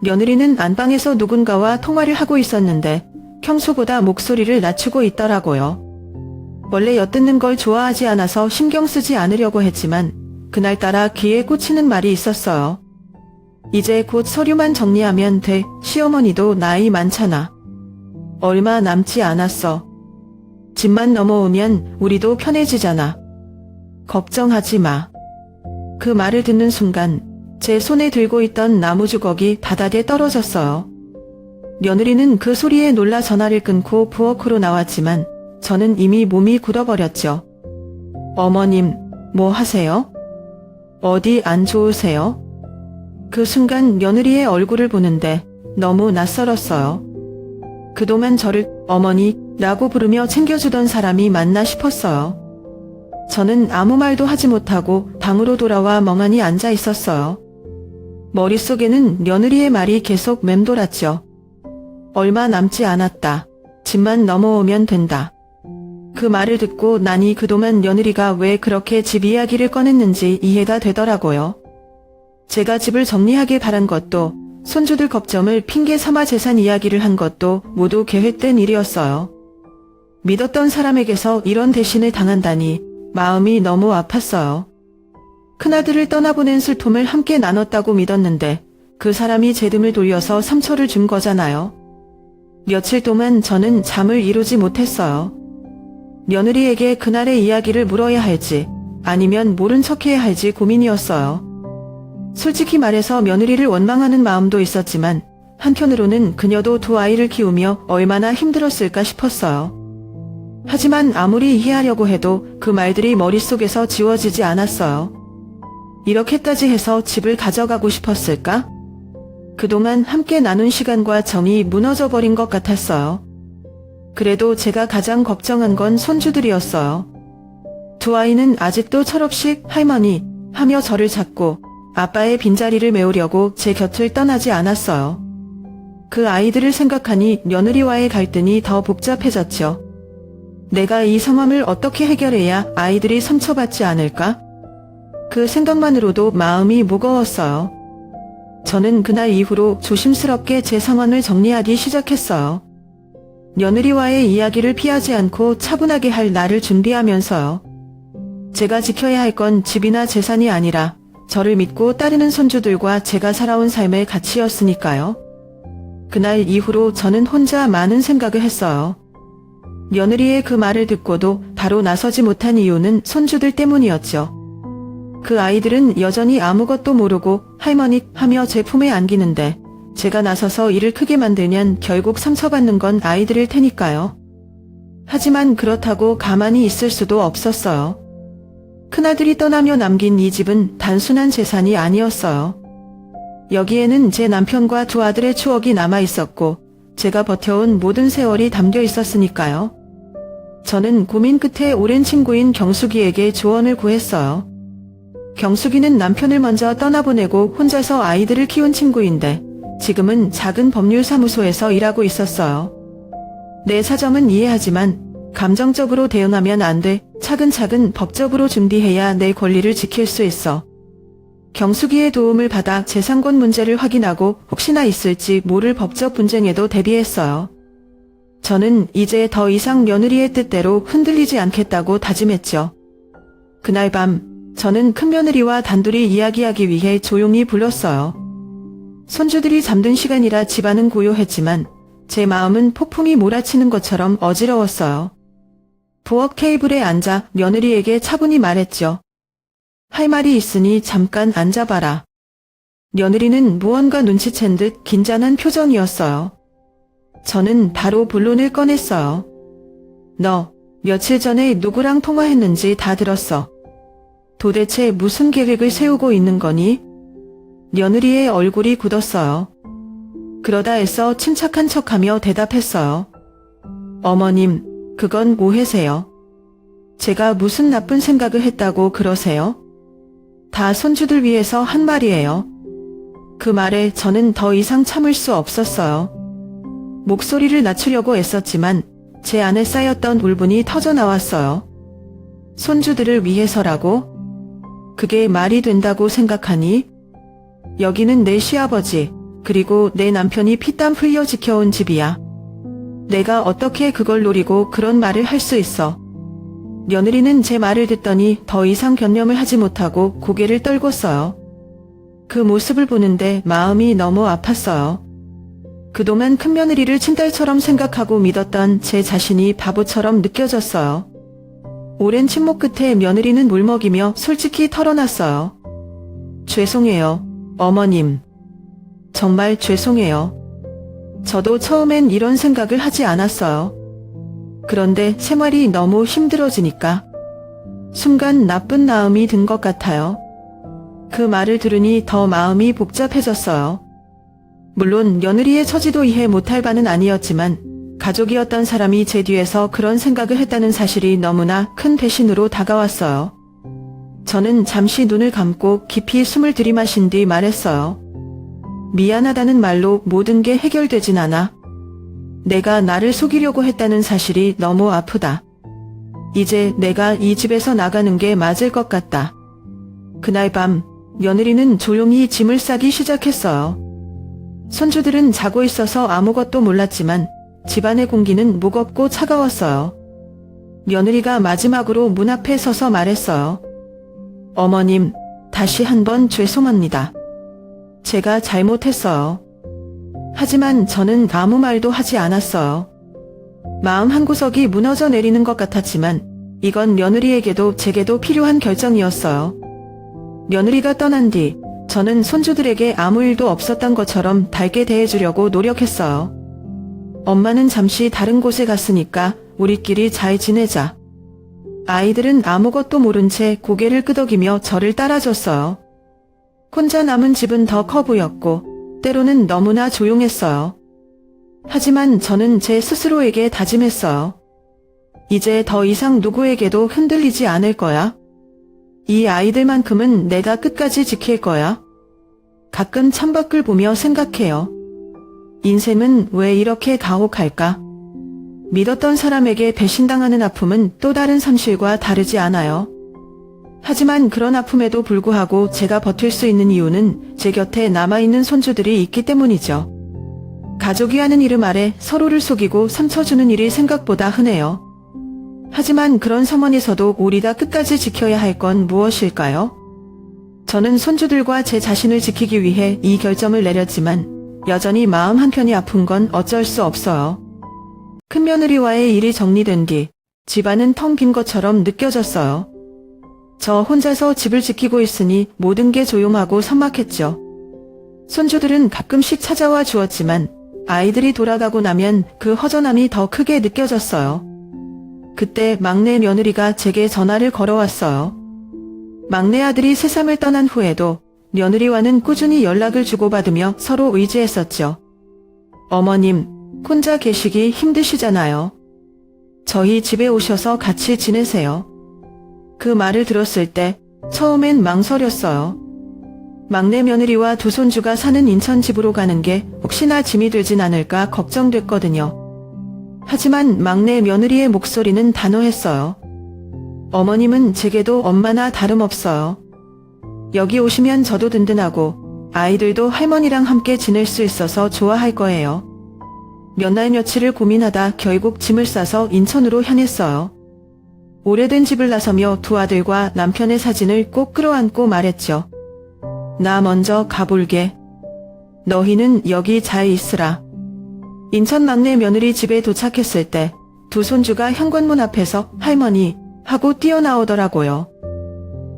며느리는 안방에서 누군가와 통화를 하고 있었는데 평소보다 목소리를 낮추고 있더라고요. 원래 엿듣는 걸 좋아하지 않아서 신경 쓰지 않으려고 했지만 그날따라 귀에 꽂히는 말이 있었어요. 이제 곧 서류만 정리하면 돼. 시어머니도 나이 많잖아. 얼마 남지 않았어. 집만 넘어오면 우리도 편해지잖아. 걱정하지 마. 그 말을 듣는 순간 제 손에 들고 있던 나무 주걱이 바닥에 떨어졌어요. 며느리는 그 소리에 놀라 전화를 끊고 부엌으로 나왔지만 저는 이미 몸이 굳어버렸죠. 어머님, 뭐 하세요? 어디 안 좋으세요? 그 순간 며느리의 얼굴을 보는데 너무 낯설었어요. 그동안 저를 어머니라고 부르며 챙겨주던 사람이 맞나 싶었어요. 저는 아무 말도 하지 못하고 방으로 돌아와 멍하니 앉아 있었어요. 머릿속에는 며느리의 말이 계속 맴돌았죠. 얼마 남지 않았다. 집만 넘어오면 된다. 그 말을 듣고 나니 그동안 며느리가 왜 그렇게 집 이야기를 꺼냈는지 이해가 되더라고요. 제가 집을 정리하길 바란 것도, 손주들 걱정을 핑계 삼아 재산 이야기를 한 것도 모두 계획된 일이었어요. 믿었던 사람에게서 이런 대신을 당한다니 마음이 너무 아팠어요. 큰아들을 떠나보낸 슬픔을 함께 나눴다고 믿었는데 그 사람이 제 등을 돌려서 상처를 준 거잖아요. 며칠 동안 저는 잠을 이루지 못했어요. 며느리에게 그날의 이야기를 물어야 할지 아니면 모른 척해야 할지 고민이었어요. 솔직히 말해서 며느리를 원망하는 마음도 있었지만 한편으로는 그녀도 두 아이를 키우며 얼마나 힘들었을까 싶었어요. 하지만 아무리 이해하려고 해도 그 말들이 머릿속에서 지워지지 않았어요. 이렇게까지 해서 집을 가져가고 싶었을까? 그동안 함께 나눈 시간과 정이 무너져버린 것 같았어요. 그래도 제가 가장 걱정한 건 손주들이었어요. 두 아이는 아직도 철없이 할머니 하며 저를 찾고 아빠의 빈자리를 메우려고 제 곁을 떠나지 않았어요. 그 아이들을 생각하니 며느리와의 갈등이 더 복잡해졌죠. 내가 이 상황을 어떻게 해결해야 아이들이 상처받지 않을까? 그 생각만으로도 마음이 무거웠어요. 저는 그날 이후로 조심스럽게 제 상황을 정리하기 시작했어요. 며느리와의 이야기를 피하지 않고 차분하게 할 날을 준비하면서요. 제가 지켜야 할 건 집이나 재산이 아니라 저를 믿고 따르는 손주들과 제가 살아온 삶의 가치였으니까요. 그날 이후로 저는 혼자 많은 생각을 했어요. 며느리의 그 말을 듣고도 바로 나서지 못한 이유는 손주들 때문이었죠. 그 아이들은 여전히 아무것도 모르고 할머니 하며 제 품에 안기는데 제가 나서서 일을 크게 만들면 결국 상처받는 건 아이들일 테니까요. 하지만 그렇다고 가만히 있을 수도 없었어요. 큰아들이 떠나며 남긴 이 집은 단순한 재산이 아니었어요. 여기에는 제 남편과 두 아들의 추억이 남아있었고 제가 버텨온 모든 세월이 담겨 있었으니까요. 저는 고민 끝에 오랜 친구인 경숙이에게 조언을 구했어요. 경숙이는 남편을 먼저 떠나보내고 혼자서 아이들을 키운 친구인데 지금은 작은 법률사무소에서 일하고 있었어요. 내 사정은 이해하지만 감정적으로 대응하면 안 돼. 차근차근 법적으로 준비해야 내 권리를 지킬 수 있어. 경숙이의 도움을 받아 재산권 문제를 확인하고 혹시나 있을지 모를 법적 분쟁에도 대비했어요. 저는 이제 더 이상 며느리의 뜻대로 흔들리지 않겠다고 다짐했죠. 그날 밤 저는 큰며느리와 단둘이 이야기하기 위해 조용히 불렀어요. 손주들이 잠든 시간이라 집안은 고요했지만 제 마음은 폭풍이 몰아치는 것처럼 어지러웠어요. 부엌 테이블에 앉아 며느리에게 차분히 말했죠. 할 말이 있으니 잠깐 앉아봐라. 며느리는 무언가 눈치챈 듯 긴장한 표정이었어요. 저는 바로 본론을 꺼냈어요. 너 며칠 전에 누구랑 통화했는지 다 들었어. 도대체 무슨 계획을 세우고 있는 거니? 며느리의 얼굴이 굳었어요. 그러다 애써 침착한 척하며 대답했어요. 어머님, 그건 오해세요. 제가 무슨 나쁜 생각을 했다고 그러세요? 다 손주들 위해서 한 말이에요. 그 말에 저는 더 이상 참을 수 없었어요. 목소리를 낮추려고 애썼지만 제 안에 쌓였던 울분이 터져나왔어요. 손주들을 위해서라고? 그게 말이 된다고 생각하니? 여기는 내 시아버지, 그리고 내 남편이 피땀 흘려 지켜온 집이야. 내가 어떻게 그걸 노리고 그런 말을 할 수 있어. 며느리는 제 말을 듣더니 더 이상 변명을 하지 못하고 고개를 떨궜어요. 그 모습을 보는데 마음이 너무 아팠어요. 그동안 큰며느리를 친딸처럼 생각하고 믿었던 제 자신이 바보처럼 느껴졌어요. 오랜 침묵 끝에 며느리는 물먹이며 솔직히 털어놨어요. 죄송해요, 어머님. 정말 죄송해요. 저도 처음엔 이런 생각을 하지 않았어요. 그런데 생활이 너무 힘들어지니까 순간 나쁜 마음이 든 것 같아요. 그 말을 들으니 더 마음이 복잡해졌어요. 물론 며느리의 처지도 이해 못할 바는 아니었지만 가족이었던 사람이 제 뒤에서 그런 생각을 했다는 사실이 너무나 큰 배신으로 다가왔어요. 저는 잠시 눈을 감고 깊이 숨을 들이마신 뒤 말했어요. 미안하다는 말로 모든 게 해결되진 않아. 내가 나를 속이려고 했다는 사실이 너무 아프다. 이제 내가 이 집에서 나가는 게 맞을 것 같다. 그날 밤 며느리는 조용히 짐을 싸기 시작했어요. 손주들은 자고 있어서 아무것도 몰랐지만 집안의 공기는 무겁고 차가웠어요. 며느리가 마지막으로 문 앞에 서서 말했어요. 어머님, 다시 한번 죄송합니다. 제가 잘못했어요. 하지만 저는 아무 말도 하지 않았어요. 마음 한구석이 무너져 내리는 것 같았지만 이건 며느리에게도 제게도 필요한 결정이었어요. 며느리가 떠난 뒤 저는 손주들에게 아무 일도 없었던 것처럼 달게 대해주려고 노력했어요. 엄마는 잠시 다른 곳에 갔으니까 우리끼리 잘 지내자. 아이들은 아무것도 모른 채 고개를 끄덕이며 저를 따라줬어요. 혼자 남은 집은 더 커 보였고 때로는 너무나 조용했어요. 하지만 저는 제 스스로에게 다짐했어요. 이제 더 이상 누구에게도 흔들리지 않을 거야. 이 아이들만큼은 내가 끝까지 지킬 거야. 가끔 창밖을 보며 생각해요. 인생은 왜 이렇게 가혹할까? 믿었던 사람에게 배신당하는 아픔은 또 다른 상실과 다르지 않아요. 하지만 그런 아픔에도 불구하고 제가 버틸 수 있는 이유는 제 곁에 남아있는 손주들이 있기 때문이죠. 가족이라는 이름 아래 서로를 속이고 상처 주는 일이 생각보다 흔해요. 하지만 그런 상황에서도 우리가 끝까지 지켜야 할 건 무엇일까요? 저는 손주들과 제 자신을 지키기 위해 이 결정을 내렸지만 여전히 마음 한켠이 아픈 건 어쩔 수 없어요. 큰며느리와의 일이 정리된 뒤 집안은 텅 빈 것처럼 느껴졌어요. 저 혼자서 집을 지키고 있으니 모든 게 조용하고 삭막했죠. 손주들은 가끔씩 찾아와 주었지만 아이들이 돌아가고 나면 그 허전함이 더 크게 느껴졌어요. 그때 막내 며느리가 제게 전화를 걸어왔어요. 막내 아들이 세상을 떠난 후에도 며느리와는 꾸준히 연락을 주고받으며 서로 의지했었죠. 어머님, 혼자 계시기 힘드시잖아요. 저희 집에 오셔서 같이 지내세요. 그 말을 들었을 때 처음엔 망설였어요. 막내 며느리와 두 손주가 사는 인천 집으로 가는 게 혹시나 짐이 되진 않을까 걱정됐거든요. 하지만 막내 며느리의 목소리는 단호했어요. 어머님은 제게도 엄마나 다름없어요. 여기 오시면 저도 든든하고 아이들도 할머니랑 함께 지낼 수 있어서 좋아할 거예요. 몇 날 며칠을 고민하다 결국 짐을 싸서 인천으로 향했어요. 오래된 집을 나서며 두 아들과 남편의 사진을 꼭 끌어안고 말했죠. 나 먼저 가볼게. 너희는 여기 잘 있으라. 인천 막내 며느리 집에 도착했을 때 두 손주가 현관문 앞에서 할머니 하고 뛰어나오더라고요.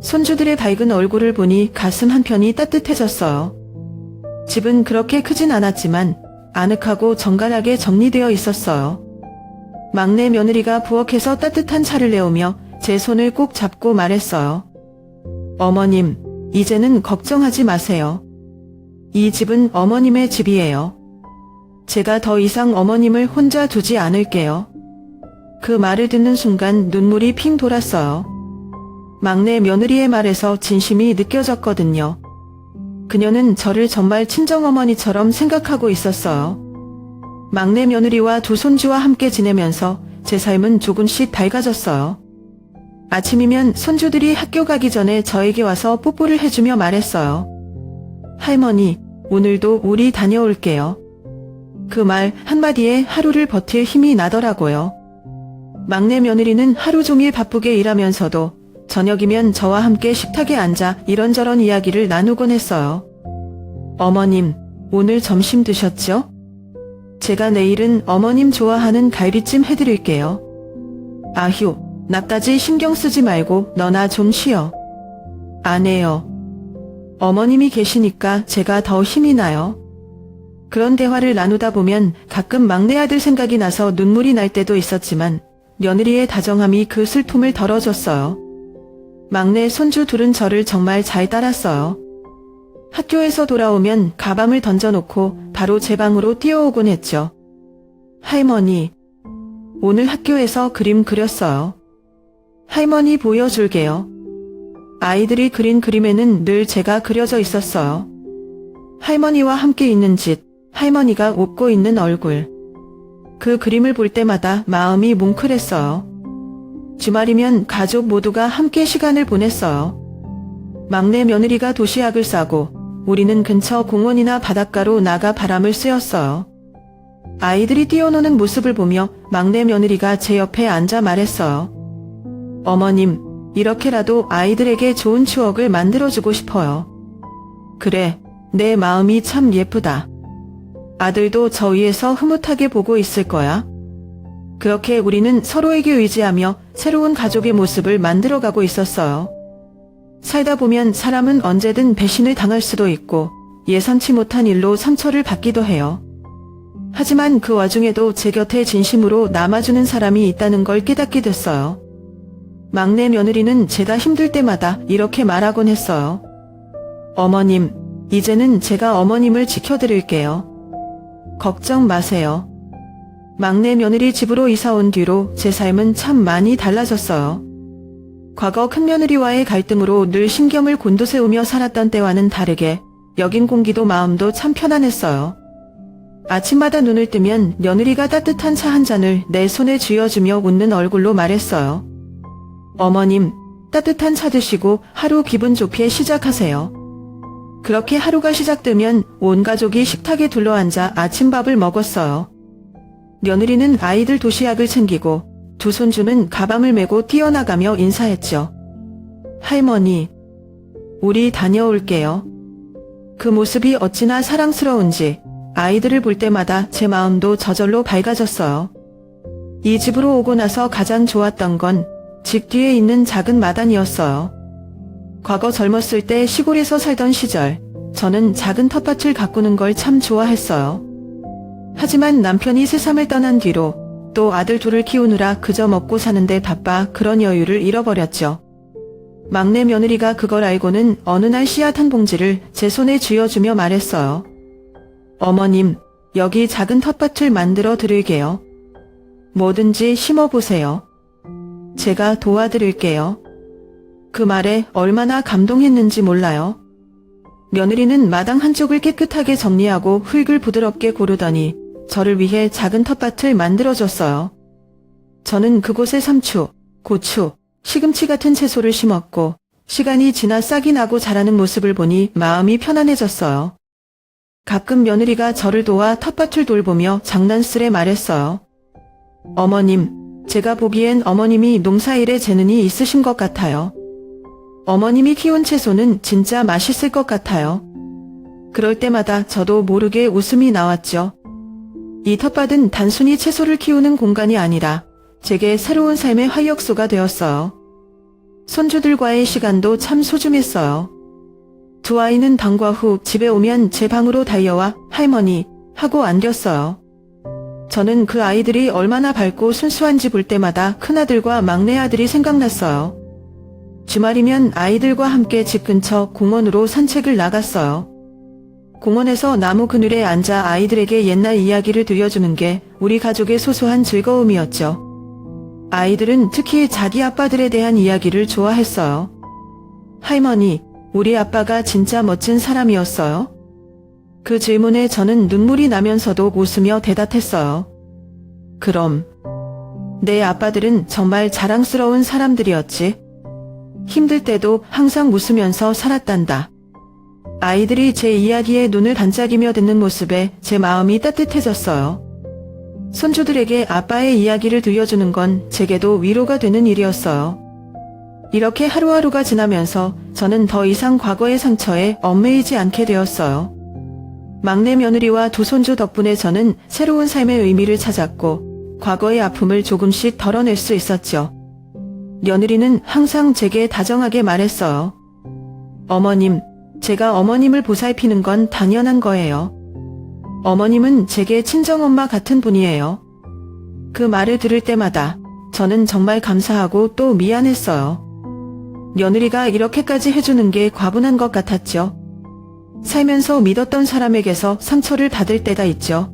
손주들의 밝은 얼굴을 보니 가슴 한편이 따뜻해졌어요. 집은 그렇게 크진 않았지만 아늑하고 정갈하게 정리되어 있었어요. 막내 며느리가 부엌에서 따뜻한 차를 내오며 제 손을 꼭 잡고 말했어요. 어머님, 이제는 걱정하지 마세요. 이 집은 어머님의 집이에요. 제가 더 이상 어머님을 혼자 두지 않을게요. 그 말을 듣는 순간 눈물이 핑 돌았어요. 막내 며느리의 말에서 진심이 느껴졌거든요. 그녀는 저를 정말 친정어머니처럼 생각하고 있었어요. 막내 며느리와 두 손주와 함께 지내면서 제 삶은 조금씩 밝아졌어요. 아침이면 손주들이 학교 가기 전에 저에게 와서 뽀뽀를 해주며 말했어요. 할머니, 오늘도 우리 다녀올게요. 그 말 한마디에 하루를 버틸 힘이 나더라고요. 막내 며느리는 하루 종일 바쁘게 일하면서도 저녁이면 저와 함께 식탁에 앉아 이런저런 이야기를 나누곤 했어요. 어머님, 오늘 점심 드셨죠? 제가 내일은 어머님 좋아하는 갈비찜 해드릴게요. 아휴, 나까지 신경 쓰지 말고 너나 좀 쉬어. 안 해요. 어머님이 계시니까 제가 더 힘이 나요. 그런 대화를 나누다 보면 가끔 막내 아들 생각이 나서 눈물이 날 때도 있었지만 며느리의 다정함이 그 슬픔을 덜어줬어요. 막내 손주 둘은 저를 정말 잘 따랐어요. 학교에서 돌아오면 가방을 던져놓고 바로 제 방으로 뛰어오곤 했죠. 할머니, 오늘 학교에서 그림 그렸어요. 할머니 보여줄게요. 아이들이 그린 그림에는 늘 제가 그려져 있었어요. 할머니와 함께 있는 집, 할머니가 웃고 있는 얼굴. 그 그림을 볼 때마다 마음이 뭉클했어요. 주말이면 가족 모두가 함께 시간을 보냈어요. 막내 며느리가 도시락을 싸고 우리는 근처 공원이나 바닷가로 나가 바람을 쐬었어요. 아이들이 뛰어노는 모습을 보며 막내 며느리가 제 옆에 앉아 말했어요. 어머님, 이렇게라도 아이들에게 좋은 추억을 만들어주고 싶어요. 그래, 내 마음이 참 예쁘다. 아들도 저 위에서 흐뭇하게 보고 있을 거야. 그렇게 우리는 서로에게 의지하며 새로운 가족의 모습을 만들어가고 있었어요. 살다 보면 사람은 언제든 배신을 당할 수도 있고 예상치 못한 일로 상처를 받기도 해요. 하지만 그 와중에도 제 곁에 진심으로 남아주는 사람이 있다는 걸 깨닫게 됐어요. 막내 며느리는 제가 힘들 때마다 이렇게 말하곤 했어요. 어머님, 이제는 제가 어머님을 지켜드릴게요. 걱정 마세요. 막내 며느리 집으로 이사 온 뒤로 제 삶은 참 많이 달라졌어요. 과거 큰며느리와의 갈등으로 늘 신경을 곤두세우며 살았던 때와는 다르게 여긴 공기도 마음도 참 편안했어요. 아침마다 눈을 뜨면 며느리가 따뜻한 차 한 잔을 내 손에 쥐어주며 웃는 얼굴로 말했어요. 어머님, 따뜻한 차 드시고 하루 기분 좋게 시작하세요. 그렇게 하루가 시작되면 온 가족이 식탁에 둘러앉아 아침밥을 먹었어요. 며느리는 아이들 도시락을 챙기고 두 손주는 가방을 메고 뛰어나가며 인사했죠. 할머니, 우리 다녀올게요. 그 모습이 어찌나 사랑스러운지 아이들을 볼 때마다 제 마음도 저절로 밝아졌어요. 이 집으로 오고 나서 가장 좋았던 건 집 뒤에 있는 작은 마당이었어요. 과거 젊었을 때 시골에서 살던 시절, 저는 작은 텃밭을 가꾸는 걸 참 좋아했어요. 하지만 남편이 세상을 떠난 뒤로 또 아들 둘을 키우느라 그저 먹고 사는데 바빠 그런 여유를 잃어버렸죠. 막내 며느리가 그걸 알고는 어느 날 씨앗 한 봉지를 제 손에 쥐어주며 말했어요. 어머님, 여기 작은 텃밭을 만들어 드릴게요. 뭐든지 심어보세요. 제가 도와드릴게요. 그 말에 얼마나 감동했는지 몰라요. 며느리는 마당 한쪽을 깨끗하게 정리하고 흙을 부드럽게 고르더니 저를 위해 작은 텃밭을 만들어줬어요. 저는 그곳에 상추, 고추, 시금치 같은 채소를 심었고 시간이 지나 싹이 나고 자라는 모습을 보니 마음이 편안해졌어요. 가끔 며느리가 저를 도와 텃밭을 돌보며 장난스레 말했어요. 어머님, 제가 보기엔 어머님이 농사일에 재능이 있으신 것 같아요. 어머님이 키운 채소는 진짜 맛있을 것 같아요. 그럴 때마다 저도 모르게 웃음이 나왔죠. 이 텃밭은 단순히 채소를 키우는 공간이 아니라 제게 새로운 삶의 활력소가 되었어요. 손주들과의 시간도 참 소중했어요. 두 아이는 방과 후 집에 오면 제 방으로 달려와 할머니 하고 안겼어요. 저는 그 아이들이 얼마나 밝고 순수한지 볼 때마다 큰아들과 막내아들이 생각났어요. 주말이면 아이들과 함께 집 근처 공원으로 산책을 나갔어요. 공원에서 나무 그늘에 앉아 아이들에게 옛날 이야기를 들려주는 게 우리 가족의 소소한 즐거움이었죠. 아이들은 특히 자기 아빠들에 대한 이야기를 좋아했어요. 할머니, 우리 아빠가 진짜 멋진 사람이었어요? 그 질문에 저는 눈물이 나면서도 웃으며 대답했어요. 그럼. 내 아빠들은 정말 자랑스러운 사람들이었지. 힘들 때도 항상 웃으면서 살았단다. 아이들이 제 이야기에 눈을 반짝이며 듣는 모습에 제 마음이 따뜻해졌어요. 손주들에게 아빠의 이야기를 들려주는 건 제게도 위로가 되는 일이었어요. 이렇게 하루하루가 지나면서 저는 더 이상 과거의 상처에 얽매이지 않게 되었어요. 막내 며느리와 두 손주 덕분에 저는 새로운 삶의 의미를 찾았고 과거의 아픔을 조금씩 덜어낼 수 있었죠. 며느리는 항상 제게 다정하게 말했어요. 어머님, 제가 어머님을 보살피는 건 당연한 거예요. 어머님은 제게 친정엄마 같은 분이에요. 그 말을 들을 때마다 저는 정말 감사하고 또 미안했어요. 며느리가 이렇게까지 해주는 게 과분한 것 같았죠. 살면서 믿었던 사람에게서 상처를 받을 때가 있죠.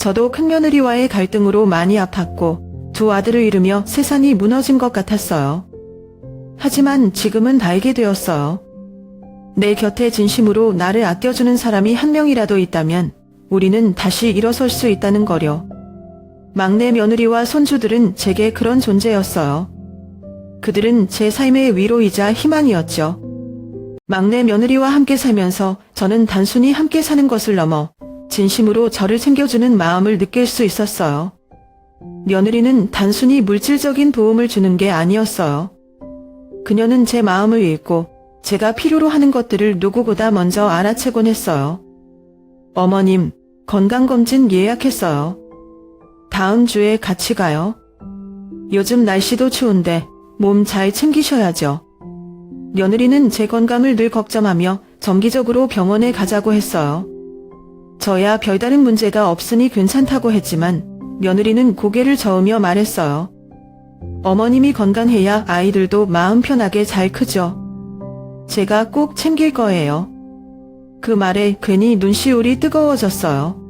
저도 큰며느리와의 갈등으로 많이 아팠고 두 아들을 잃으며 세상이 무너진 것 같았어요. 하지만 지금은 알게 되었어요. 내 곁에 진심으로 나를 아껴주는 사람이 한 명이라도 있다면 우리는 다시 일어설 수 있다는 거려. 막내 며느리와 손주들은 제게 그런 존재였어요. 그들은 제 삶의 위로이자 희망이었죠. 막내 며느리와 함께 살면서 저는 단순히 함께 사는 것을 넘어 진심으로 저를 챙겨주는 마음을 느낄 수 있었어요. 며느리는 단순히 물질적인 도움을 주는 게 아니었어요. 그녀는 제 마음을 읽고 제가 필요로 하는 것들을 누구보다 먼저 알아채곤 했어요. 어머님, 건강검진 예약했어요. 다음 주에 같이 가요. 요즘 날씨도 추운데 몸 잘 챙기셔야죠. 며느리는 제 건강을 늘 걱정하며 정기적으로 병원에 가자고 했어요. 저야 별다른 문제가 없으니 괜찮다고 했지만 며느리는 고개를 저으며 말했어요. 어머님이 건강해야 아이들도 마음 편하게 잘 크죠. 제가 꼭 챙길 거예요. 그 말에 괜히 눈시울이 뜨거워졌어요.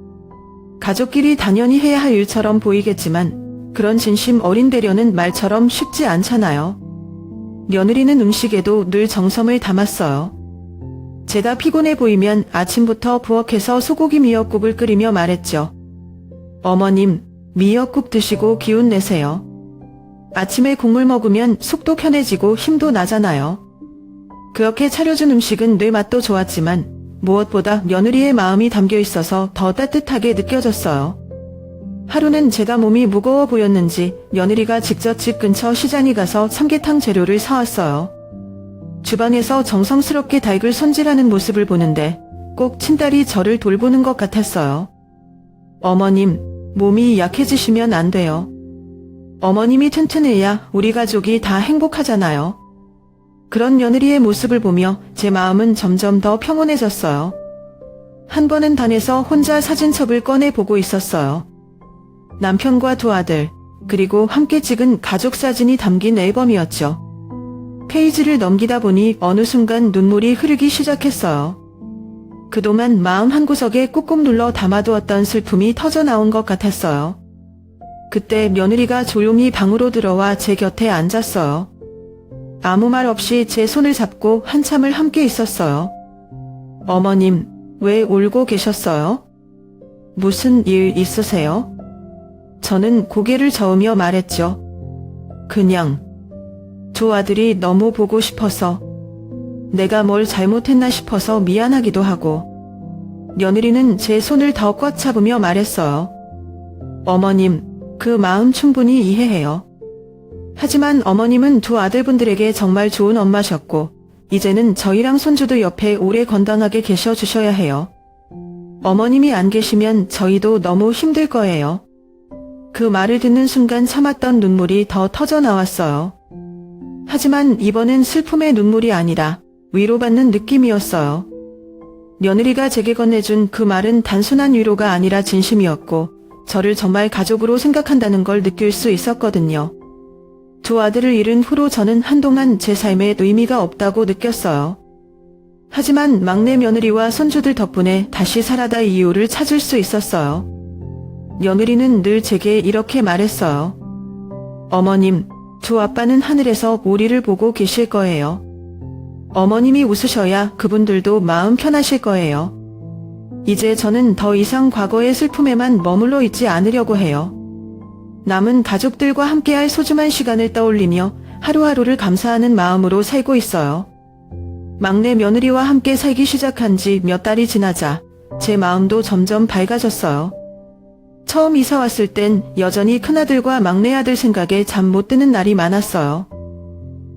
가족끼리 당연히 해야 할 일처럼 보이겠지만 그런 진심 어린 배려는 말처럼 쉽지 않잖아요. 며느리는 음식에도 늘 정성을 담았어요. 제가 피곤해 보이면 아침부터 부엌에서 소고기 미역국을 끓이며 말했죠. 어머님, 미역국 드시고 기운 내세요. 아침에 국물 먹으면 속도 편해지고 힘도 나잖아요. 그렇게 차려준 음식은 늘 맛도 좋았지만 무엇보다 며느리의 마음이 담겨 있어서 더 따뜻하게 느껴졌어요. 하루는 제가 몸이 무거워 보였는지 며느리가 직접 집 근처 시장에 가서 삼계탕 재료를 사왔어요. 주방에서 정성스럽게 닭을 손질하는 모습을 보는데 꼭 친딸이 저를 돌보는 것 같았어요. 어머님, 몸이 약해지시면 안 돼요. 어머님이 튼튼해야 우리 가족이 다 행복하잖아요. 그런 며느리의 모습을 보며 제 마음은 점점 더 평온해졌어요. 한 번은 단에서 혼자 사진첩을 꺼내 보고 있었어요. 남편과 두 아들, 그리고 함께 찍은 가족 사진이 담긴 앨범이었죠. 페이지를 넘기다 보니 어느 순간 눈물이 흐르기 시작했어요. 그동안 마음 한구석에 꾹꾹 눌러 담아두었던 슬픔이 터져나온 것 같았어요. 그때 며느리가 조용히 방으로 들어와 제 곁에 앉았어요. 아무 말 없이 제 손을 잡고 한참을 함께 있었어요. 어머님, 왜 울고 계셨어요? 무슨 일 있으세요? 저는 고개를 저으며 말했죠. 그냥 두 아들이 너무 보고 싶어서, 내가 뭘 잘못했나 싶어서 미안하기도 하고. 며느리는 제 손을 더 꽉 잡으며 말했어요. 어머님, 그 마음 충분히 이해해요. 하지만 어머님은 두 아들분들에게 정말 좋은 엄마셨고 이제는 저희랑 손주도 옆에 오래 건강하게 계셔 주셔야 해요. 어머님이 안 계시면 저희도 너무 힘들 거예요. 그 말을 듣는 순간 참았던 눈물이 더 터져 나왔어요. 하지만 이번엔 슬픔의 눈물이 아니라 위로받는 느낌이었어요. 며느리가 제게 건네준 그 말은 단순한 위로가 아니라 진심이었고 저를 정말 가족으로 생각한다는 걸 느낄 수 있었거든요. 두 아들을 잃은 후로 저는 한동안 제 삶에 의미가 없다고 느꼈어요. 하지만 막내 며느리와 손주들 덕분에 다시 살아갈 이유를 찾을 수 있었어요. 며느리는 늘 제게 이렇게 말했어요. 어머님, 두 아빠는 하늘에서 우리를 보고 계실 거예요. 어머님이 웃으셔야 그분들도 마음 편하실 거예요. 이제 저는 더 이상 과거의 슬픔에만 머물러 있지 않으려고 해요. 남은 가족들과 함께할 소중한 시간을 떠올리며 하루하루를 감사하는 마음으로 살고 있어요. 막내 며느리와 함께 살기 시작한 지 몇 달이 지나자 제 마음도 점점 밝아졌어요. 처음 이사 왔을 땐 여전히 큰아들과 막내아들 생각에 잠 못 드는 날이 많았어요.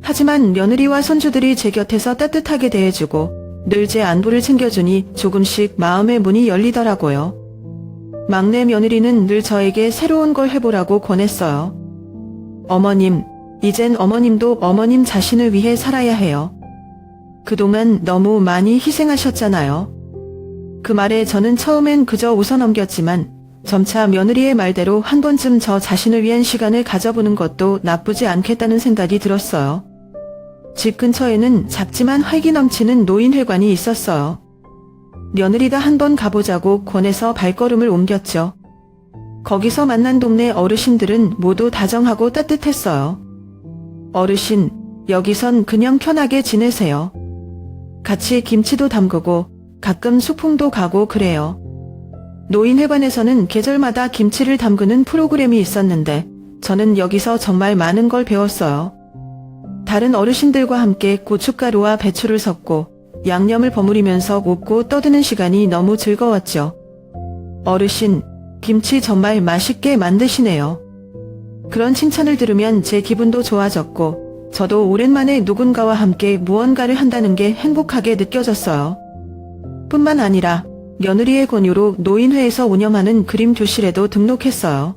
하지만 며느리와 손주들이 제 곁에서 따뜻하게 대해주고 늘 제 안부를 챙겨주니 조금씩 마음의 문이 열리더라고요. 막내 며느리는 늘 저에게 새로운 걸 해보라고 권했어요. 어머님, 이젠 어머님도 어머님 자신을 위해 살아야 해요. 그동안 너무 많이 희생하셨잖아요. 그 말에 저는 처음엔 그저 웃어넘겼지만 점차 며느리의 말대로 한 번쯤 저 자신을 위한 시간을 가져보는 것도 나쁘지 않겠다는 생각이 들었어요. 집 근처에는 작지만 활기 넘치는 노인회관이 있었어요. 며느리가 한번 가보자고 권해서 발걸음을 옮겼죠. 거기서 만난 동네 어르신들은 모두 다정하고 따뜻했어요. 어르신, 여기선 그냥 편하게 지내세요. 같이 김치도 담그고 가끔 소풍도 가고 그래요. 노인회관에서는 계절마다 김치를 담그는 프로그램이 있었는데 저는 여기서 정말 많은 걸 배웠어요. 다른 어르신들과 함께 고춧가루와 배추를 섞고 양념을 버무리면서 웃고 떠드는 시간이 너무 즐거웠죠. 어르신, 김치 정말 맛있게 만드시네요. 그런 칭찬을 들으면 제 기분도 좋아졌고 저도 오랜만에 누군가와 함께 무언가를 한다는 게 행복하게 느껴졌어요. 뿐만 아니라 며느리의 권유로 노인회에서 운영하는 그림 교실에도 등록했어요.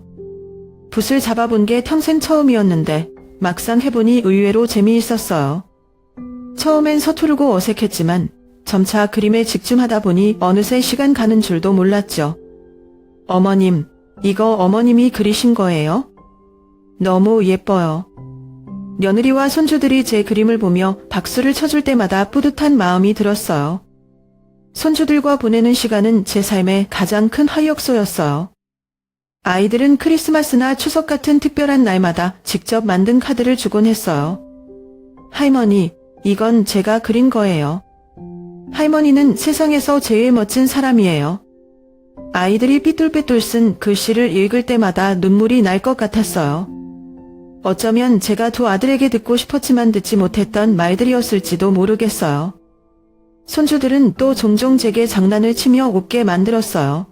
붓을 잡아본 게 평생 처음이었는데 막상 해보니 의외로 재미있었어요. 처음엔 서투르고 어색했지만 점차 그림에 집중하다 보니 어느새 시간 가는 줄도 몰랐죠. 어머님, 이거 어머님이 그리신 거예요? 너무 예뻐요. 며느리와 손주들이 제 그림을 보며 박수를 쳐줄 때마다 뿌듯한 마음이 들었어요. 손주들과 보내는 시간은 제 삶의 가장 큰 활력소였어요. 아이들은 크리스마스나 추석 같은 특별한 날마다 직접 만든 카드를 주곤 했어요. 할머니, 이건 제가 그린 거예요. 할머니는 세상에서 제일 멋진 사람이에요. 아이들이 삐뚤빼뚤 쓴 글씨를 읽을 때마다 눈물이 날 것 같았어요. 어쩌면 제가 두 아들에게 듣고 싶었지만 듣지 못했던 말들이었을지도 모르겠어요. 손주들은 또 종종 제게 장난을 치며 웃게 만들었어요.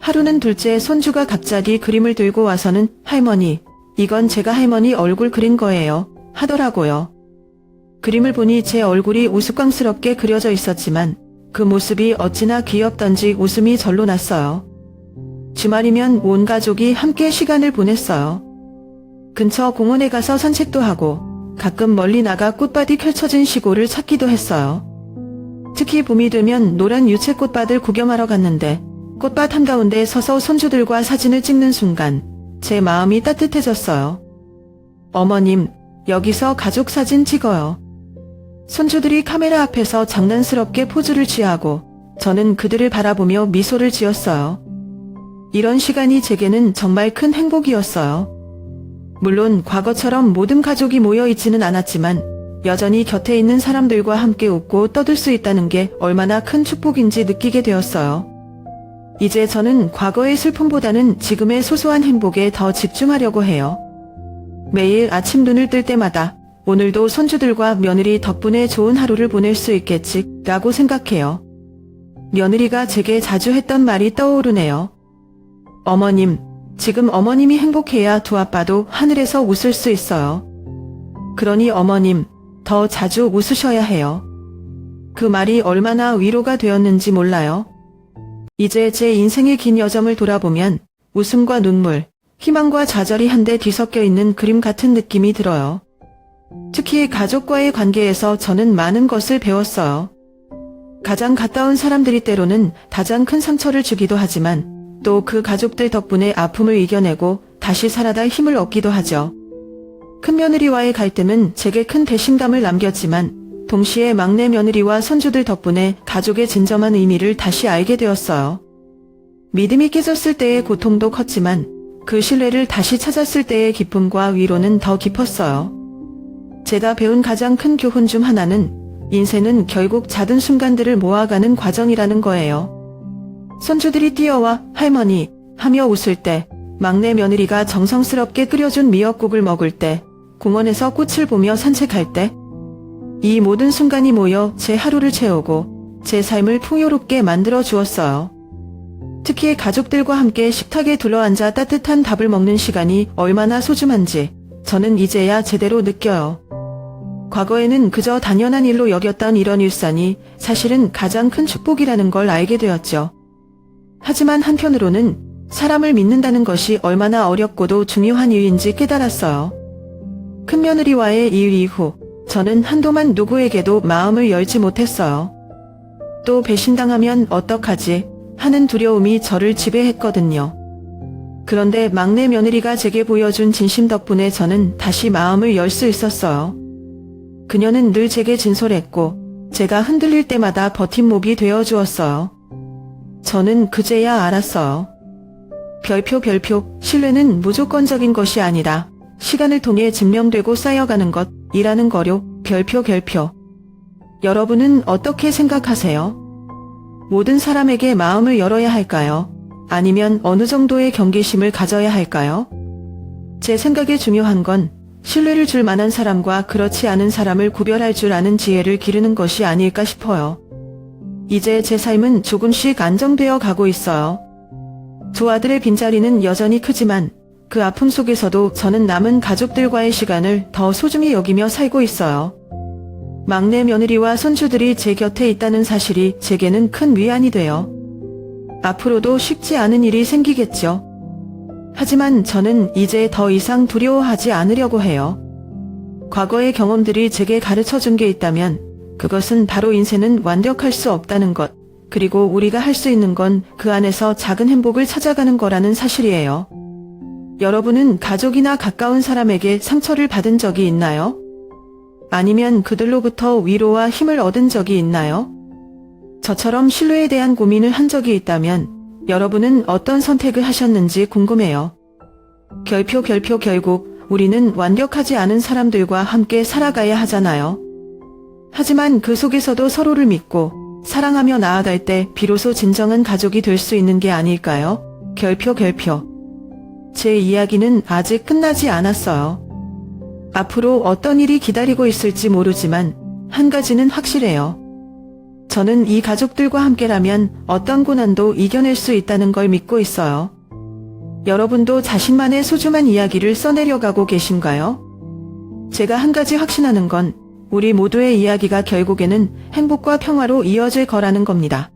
하루는 둘째 손주가 갑자기 그림을 들고 와서는 할머니, 이건 제가 할머니 얼굴 그린 거예요, 하더라고요. 그림을 보니 제 얼굴이 우스꽝스럽게 그려져 있었지만 그 모습이 어찌나 귀엽던지 웃음이 절로 났어요. 주말이면 온 가족이 함께 시간을 보냈어요. 근처 공원에 가서 산책도 하고 가끔 멀리 나가 꽃밭이 펼쳐진 시골을 찾기도 했어요. 특히 봄이 되면 노란 유채꽃밭을 구경하러 갔는데 꽃밭 한가운데 서서 손주들과 사진을 찍는 순간 제 마음이 따뜻해졌어요. 어머님, 여기서 가족 사진 찍어요. 손주들이 카메라 앞에서 장난스럽게 포즈를 취하고 저는 그들을 바라보며 미소를 지었어요. 이런 시간이 제게는 정말 큰 행복이었어요. 물론 과거처럼 모든 가족이 모여 있지는 않았지만 여전히 곁에 있는 사람들과 함께 웃고 떠들 수 있다는 게 얼마나 큰 축복인지 느끼게 되었어요. 이제 저는 과거의 슬픔보다는 지금의 소소한 행복에 더 집중하려고 해요. 매일 아침 눈을 뜰 때마다 오늘도 손주들과 며느리 덕분에 좋은 하루를 보낼 수 있겠지 라고 생각해요. 며느리가 제게 자주 했던 말이 떠오르네요. 어머님, 지금 어머님이 행복해야 두 아빠도 하늘에서 웃을 수 있어요. 그러니 어머님, 더 자주 웃으셔야 해요. 그 말이 얼마나 위로가 되었는지 몰라요. 이제 제 인생의 긴 여정을 돌아보면 웃음과 눈물, 희망과 좌절이 한데 뒤섞여 있는 그림 같은 느낌이 들어요. 특히 가족과의 관계에서 저는 많은 것을 배웠어요. 가장 가까운 사람들이 때로는 가장 큰 상처를 주기도 하지만 또 그 가족들 덕분에 아픔을 이겨내고 다시 살아날 힘을 얻기도 하죠. 큰며느리와의 갈등은 제게 큰 배신감을 남겼지만 동시에 막내 며느리와 손주들 덕분에 가족의 진정한 의미를 다시 알게 되었어요. 믿음이 깨졌을 때의 고통도 컸지만 그 신뢰를 다시 찾았을 때의 기쁨과 위로는 더 깊었어요. 제가 배운 가장 큰 교훈 중 하나는 인생은 결국 작은 순간들을 모아가는 과정이라는 거예요. 손주들이 뛰어와 할머니 하며 웃을 때, 막내 며느리가 정성스럽게 끓여준 미역국을 먹을 때, 공원에서 꽃을 보며 산책할 때, 이 모든 순간이 모여 제 하루를 채우고 제 삶을 풍요롭게 만들어 주었어요. 특히 가족들과 함께 식탁에 둘러앉아 따뜻한 밥을 먹는 시간이 얼마나 소중한지 저는 이제야 제대로 느껴요. 과거에는 그저 당연한 일로 여겼던 이런 일상이 사실은 가장 큰 축복이라는 걸 알게 되었죠. 하지만 한편으로는 사람을 믿는다는 것이 얼마나 어렵고도 중요한 일인지 깨달았어요. 큰며느리와의 일 이후 저는 한동안 누구에게도 마음을 열지 못했어요. 또 배신당하면 어떡하지 하는 두려움이 저를 지배했거든요. 그런데 막내 며느리가 제게 보여준 진심 덕분에 저는 다시 마음을 열 수 있었어요. 그녀는 늘 제게 진솔했고 제가 흔들릴 때마다 버팀목이 되어주었어요. 저는 그제야 알았어요. 별표, 신뢰는 무조건적인 것이 아니다. 시간을 통해 증명되고 쌓여가는 것이라는 거요. 별표. 여러분은 어떻게 생각하세요? 모든 사람에게 마음을 열어야 할까요? 아니면 어느 정도의 경계심을 가져야 할까요? 제 생각에 중요한 건 신뢰를 줄 만한 사람과 그렇지 않은 사람을 구별할 줄 아는 지혜를 기르는 것이 아닐까 싶어요. 이제 제 삶은 조금씩 안정되어 가고 있어요. 두 아들의 빈자리는 여전히 크지만 그 아픔 속에서도 저는 남은 가족들과의 시간을 더 소중히 여기며 살고 있어요. 막내 며느리와 손주들이 제 곁에 있다는 사실이 제게는 큰 위안이 돼요. 앞으로도 쉽지 않은 일이 생기겠죠. 하지만 저는 이제 더 이상 두려워하지 않으려고 해요. 과거의 경험들이 제게 가르쳐 준 게 있다면 그것은 바로 인생은 완벽할 수 없다는 것, 그리고 우리가 할 수 있는 건 그 안에서 작은 행복을 찾아가는 거라는 사실이에요. 여러분은 가족이나 가까운 사람에게 상처를 받은 적이 있나요? 아니면 그들로부터 위로와 힘을 얻은 적이 있나요? 저처럼 신뢰에 대한 고민을 한 적이 있다면 여러분은 어떤 선택을 하셨는지 궁금해요. 결국 우리는 완벽하지 않은 사람들과 함께 살아가야 하잖아요. 하지만 그 속에서도 서로를 믿고 사랑하며 나아갈 때 비로소 진정한 가족이 될 수 있는 게 아닐까요? 결표. 제 이야기는 아직 끝나지 않았어요. 앞으로 어떤 일이 기다리고 있을지 모르지만 한 가지는 확실해요. 저는 이 가족들과 함께라면 어떤 고난도 이겨낼 수 있다는 걸 믿고 있어요. 여러분도 자신만의 소중한 이야기를 써내려가고 계신가요? 제가 한 가지 확신하는 건 우리 모두의 이야기가 결국에는 행복과 평화로 이어질 거라는 겁니다.